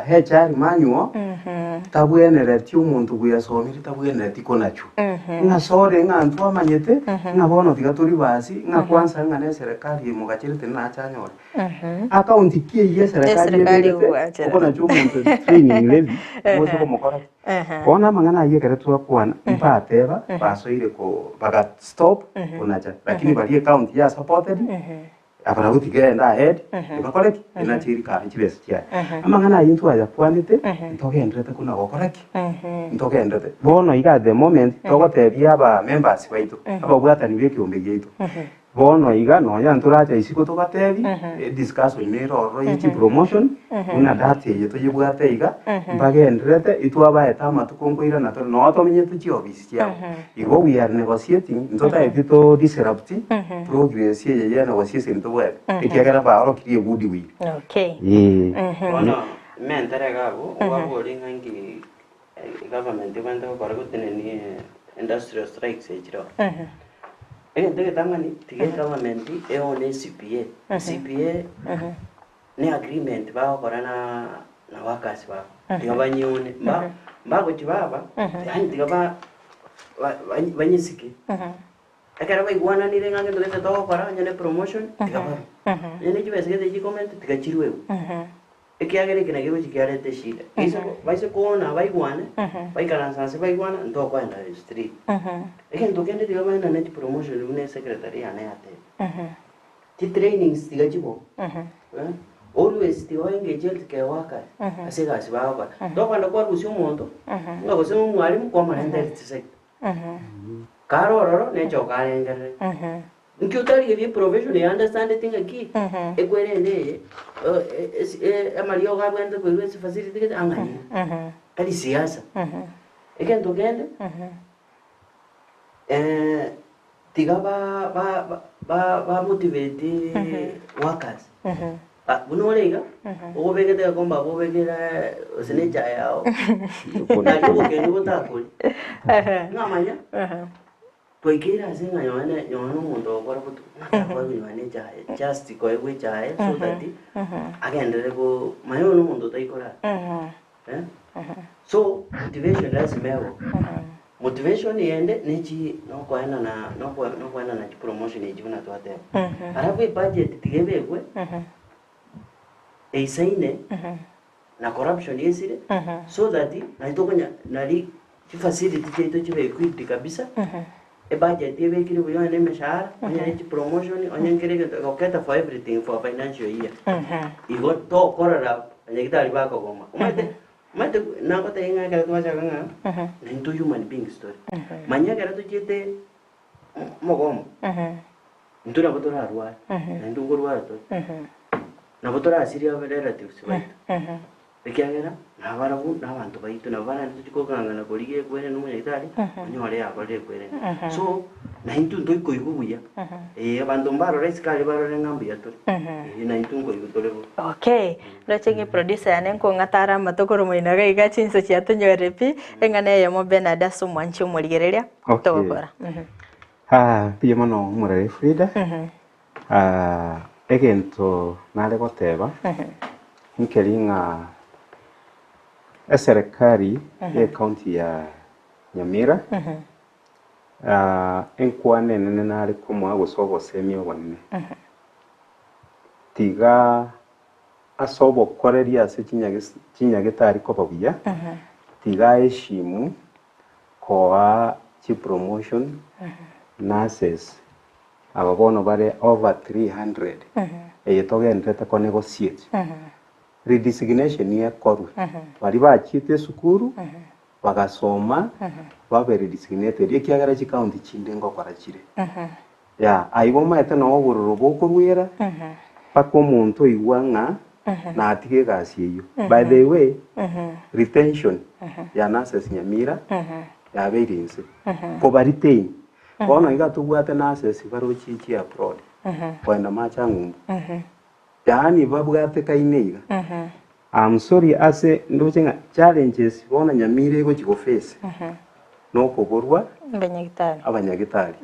HR manual tabwenere ti umuntu guyasomire tabwenere tikonacho ngasore ngantu amanyete ngabono tigaturi basi ngakwansa ngane serikali mugachirete na chanyore akaunti kie serikali ukona chumuntu training levy woso komokora ona mangana yekere twakwana mpateba basoire ko baga stop onacha lakini bali account ya supported abara gutigenda ahead bakoreki inachiri ka chibese chia amangana yintu aya kwanite ntogendrete kuna gokoreki ntogendrete bono iga the moment togotebia aba members baitu aba bwatani bekiombe gitu bono iga no ya nturacha isiko togatebi discuss imero ro yichi promotion una date yeto yibwate iga mbagendrete itwaba etama tukongoira na to no to minyetu chi office ya igo we are negotiating ntota etito disrupt progress ye ya negotiation to work ikiagara ba ro kiri budi wi okay bono mentere gabo wabori ngangi government wenda ko baragutene ni industrial strikes ejiro ndege tangani tige government eone CPA ni agreement ba korana na workers ba tiga banyone ba ko chibaba yani tiga ba banyisiki akara ba iguana ni renga ngendo lete to kora nyane promotion tiga ba nyane chibese ke comment tiga chirwe ekiagere kina gero chikiarete shida iso baise kuona baiguana baikaransanse baiguana ndo kwenda street eken tokende tiga bana net promotion une secretary ane ate ti trainings tiga chibo always tiga engage ke waka asega sibaga ndo kwanda kwa rusio mondo ngabo se mwalimu kwa manende tsese karo roro ne chokare ngere Nkiotari ke profession ya understand thing aki ekwere ne amalio ga bwende kwe facility ke angani kali siasa ekento gende tiga ba motivate workers buno lega o begete komba bo begera senecha yao kuna yo ke no takuli ngamanya poikira singa yone mundo okora butu kwa yone jaye just ko ewe jaye so that agendere go mayo no mundo taikora so motivation lazima yawo motivation yende nechi no kwaena na promotion ejuna twate arabu budget tigebekwe eisaine na corruption yesire so that na itokonya nali facility cheto chibe equipped kabisa budget yebe kiri buyo ne meshahara onye promotion onye ngere koketa for everything for financial year igo to korara onye kitali bako goma mate nako tenga kala twa changa into human being story manya kala to chete mogom ndura botora arwa ndu gorwa to na botora asiria relatives right ekiagera nabarabu nabantu baitu nabana tukikokanga na kolige kwere no munyitari onyore yakore kwere so na intu ndo ikoigubuya abantu mbaro resikali baro rengambi yatori na intu ngoigutore okay ndachenge producer yanenko ngatara matokoro muinaga igachinso chiatonyorepi engane yo mobenada sumwanchi umurigereria togokora piye mano murare Frida egento nale goteba nkeringa serikali ya kaunti ya Nyamira enkwane nene nari kumwa gusobo semio wanne tiga asobo koreria ase chinyagitari ko babuya tiga eshimu koa chi promotion nurses ababono bare over 300 eyetogendete ko negotiate redesignation ya koru bari bachite sukuru bagasoma babe redesignated ekiagara chi county chinde ngokora chire ya aiboma ete no bururu bokurwera pako muntu igwanga na atige gasi iyo by the way retention ya nurses Nyamira ya beirinse ko baritain kono igatubwate nurses baro chichi abroad kwenda machangu yani babwate kaineiga I'm sorry ase ndojenga challenges bona Nyamira ego chiko face no koborwa abanyagitari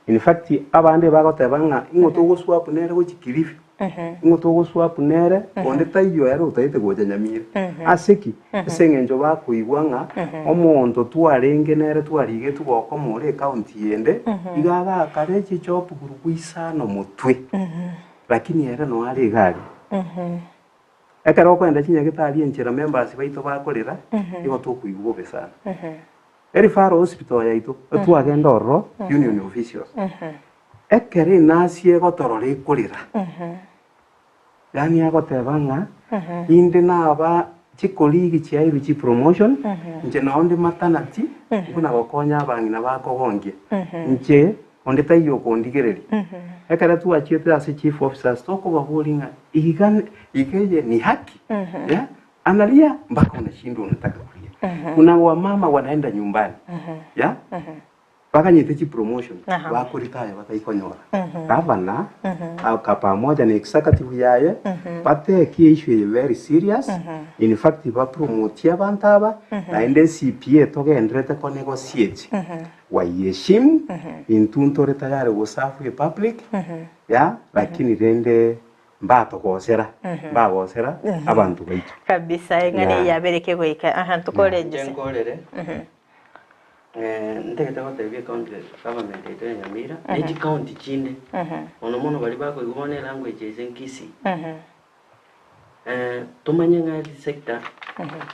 in fact abande bagotebanga ingoto go swap nere go chikirifi ingoto go swap nere onde tayo yaro utaite goja Nyamira aseki sengenjo bakuigwanga omonto twarenge nere twarige tugoko muri county yende igaga karechi chop gurugwisano mutwe lakini era no ari gari ekaro kwenda chinyagitari enchera members baito bakorera igo tukuigwo besana eri faro hospital yaito twagenda oro union officials ekere nasie gotorore ikurira yani agotebanga inde naba chikoligi chiairu chi promotion nje naonde matanati kuna gokonya abangina bakogongie nje onde tayo kondigereri ekara tu achiete ase chief officers toko baburinga ikeje ni haki ya analia mpaka unashindwa unataka kulia kuna wamama wanaenda nyumbani ya bakanyite chi promotion wako retire bataikonyora gavana au pamoja na executive yaye pate ki issue very serious in fact ba promote abantu aba na ende CPA togendrete ko negotiate wayeshim intuntore tayari go serve public ya lakini rende mbato gosera mbagosera abantu baitu kabisa engane yabereke goika tukoreje nkorere ndeketa batebye county government ito ya Nyamira eji county chinde ono mono bali bako igone language ezenkisi tumanye nga sector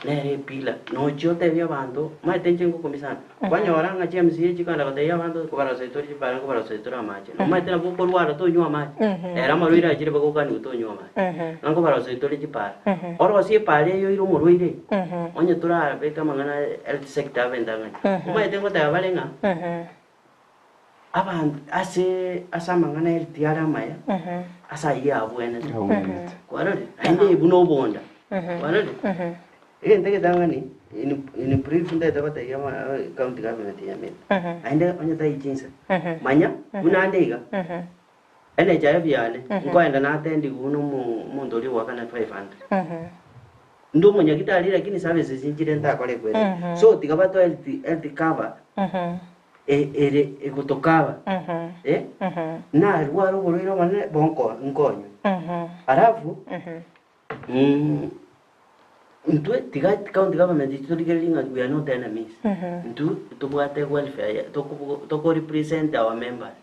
nere pila no chote bya bantu maitenje ngo komisana kwanyora nga James yeji kana bataya bantu ko bara setori bara ko bara setori amache no maitena bo kolwara to nywa amache era marwira ajire bako kani to nywa amache ngo bara setori jipara oro si pare yo iro murwire onye tura beka mangana health sector bendanga maitengo ta balenga abantu asa mangana eltiara maya asa ya buena kwarore ande buno bonda kwarore ndege tangani in brief ndeta bata ya county government ya met ande onye tai jinsa manya una andega ene jaya biale ngoenda na atendi kuno mundo liwa kana 500 ndo mwenye kitali lakini services zinjire nda kale kweli so tikabato health cover ekutokaba na ruwaro goriro mane bonko nkonyo alafu ntwe tiga county government tuligelinga we are not enemies ntu tubwate welfare to represent our members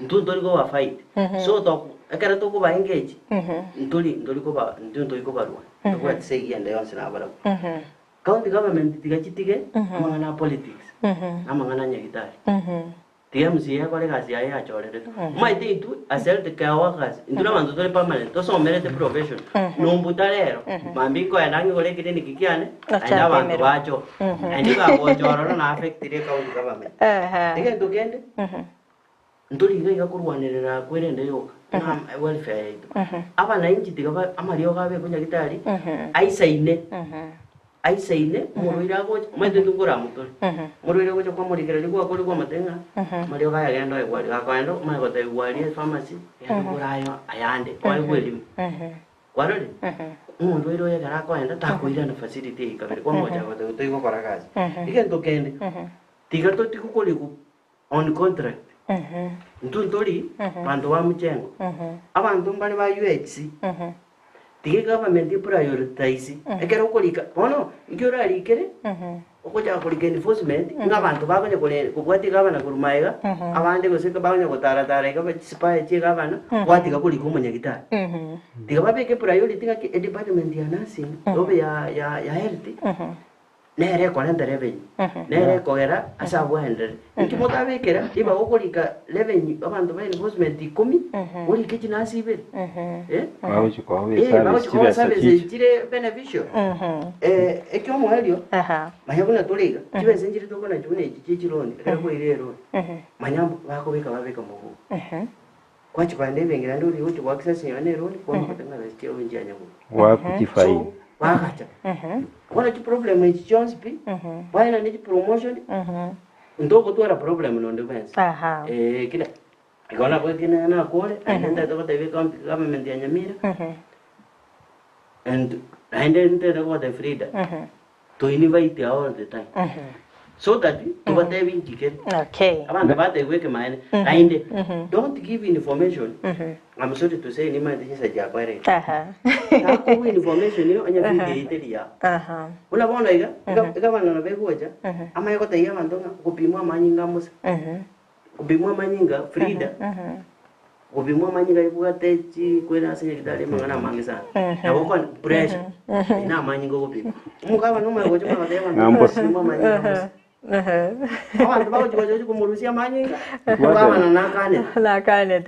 ntu ndoligo wa fight so to akara to kuba engage ndoli ko barwa to say yende yonse na bara county government tiga chitige amangana politics amangana nyagitari tiga msiya kole kazi ya achorere maite itu aselte kawa kazi nduna manzo tole permanent to somere the profession no mbutalero mambiko yanangi kole kiteni kikiane aina bantu bacho andika bochoro na affect ile county government tiga ndugende ndoli ngai kurwanirira kwerende yoka na welfare yitu abana inji tiga amario gabe kunyagitari aisaine muruira gocha mwete tukura muturi muruira gocha kwa murigere ligwa kuri kwa matenga mario gaya gendo egwali gakwendo magote egwali pharmacy yandurayo ayande kwa elimu kwarore umuntu iro yagara kwenda takuira na facility ikabere kwa moja gote tuigo kora kazi igendo kende tiga to tikukoliku on contract ntuntori bantu wa muchengo abantu mbali ba UHC tiga government prioritize ekero kolika ono igiora likere okoja kolika enforcement ngabantu bakonye kole kubwati gabana kurumaiga abande goseka bakonye gotara tara ga sipaye che gabana kwati gakolika umunya gitari tiga babeke priority ga department ya nursing obe ya health nere kolenda revenue nere kogera asabwa hendere ikimoto abekera iba okolika revenue abantu ba enforcement 10 uri kichina sibe bawo service chire beneficial ekyo mwelio mahekuna toliga chibe senjiri tokona chune chichironi reko irero manyambo bako beka babeka mugo kwachi pande bengira nduri uti wa access yone roni kwa mutanga bestio njanya ngo wa kutifai wakacha wana chi problem ni Jones P wana ni promotion ndoko tu era problem no defense kila ikona kwa kina na kole anaenda to the government ya Nyamira and anaenda to the Frida to invite all the time so that to what they will get okay abanda bate weke mine ainde don't give information I'm sorry to say ni mande sisa jabare ko information yo anya video ya una bona iga bana na begoja ama yako tayia mandonga kupimwa manyinga musa kupimwa manyinga Frida kupimwa manyinga ibugate chi kwena senya kidale mangana mangi sana na boko pressure ina manyinga kupimwa mukaba no magoja makataya kupimwa manyinga abantu bagoje kumurusia manyinga bana nakane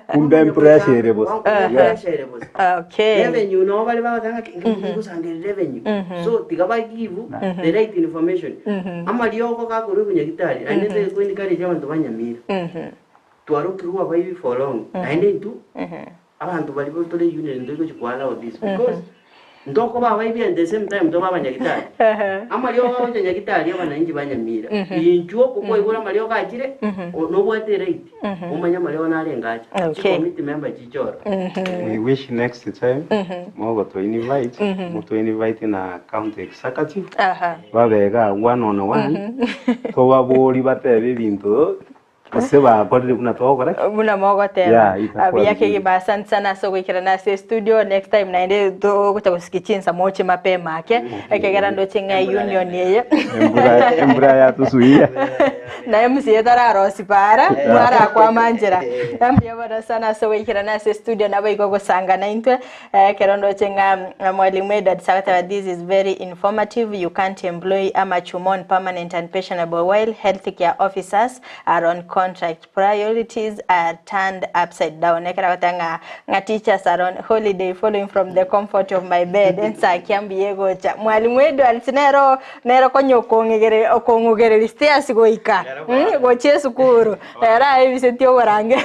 kumbe pressure boss okay revenue no bali bagatanga ngikusangira revenue so tigaba give the right information amalioko kakuru kunyagitari anende kwindikari jabantu banyamira twarukirwa bayi for long ane tu abantu bali botole union ndiko chikwala of this because ndoko baba ibi at the same time ndo baba nyagitari amalio baba nyagitari abana inji banyamira injuo kuko igura malio gachire no bwate right umanya malio nalengacha committee member chichoro we wish next time mogo to invite na county executive babega one on one to baboli batebe bintu Seba kodri kuna tokora muna mogote abiyake gibasante sana so kwikira na studio next time naende to kutakuzikichinsa moche mapema ake ekegera ndo chenga union yeye embra ya tusuia na MC yetararo sipara mara kwa manjera ambia bana sana so kwikira na studio na baiko gusanga na intwe kerondo chenga mwalimu Edward Sakata. This is very informative. You can't employ amachumon permanent and pensionable while healthcare officers are on contract. Priorities are turned upside down. Nekara nga teachers are on holiday following from the comfort of my bed. Ensa kiambiye gocha mwalimu Edward nero konyo okongugere listairs goika gochie sukuru era ebiseti oborange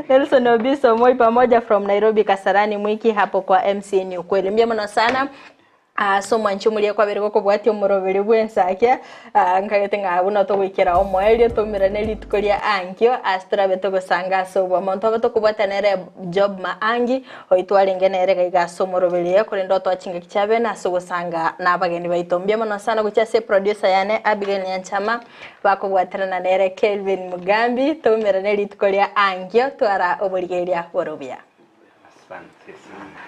Nelson Obiso Moi pamoja from Nairobi Kasarani Mwiki hapo kwa MC ni ukweli mbia sana. So mwanchumulia kwa berego ko bwati omorobere bwensake nkagete ngabuna to gwikira omwelio to miraneli tukolia ankyo astra beto gosanga so bwa monto beto kubata nere job maangi oitwale ngenere gaiga so morobere ko ndo to achinga kichabe na so gosanga nabageni baitombia mono sana gucha se producer yane Abigail Nyanchama bako bwatrana nere Kelvin Mugambi to miraneli tukolia ankyo twara oborigeria borobia. Asante sana.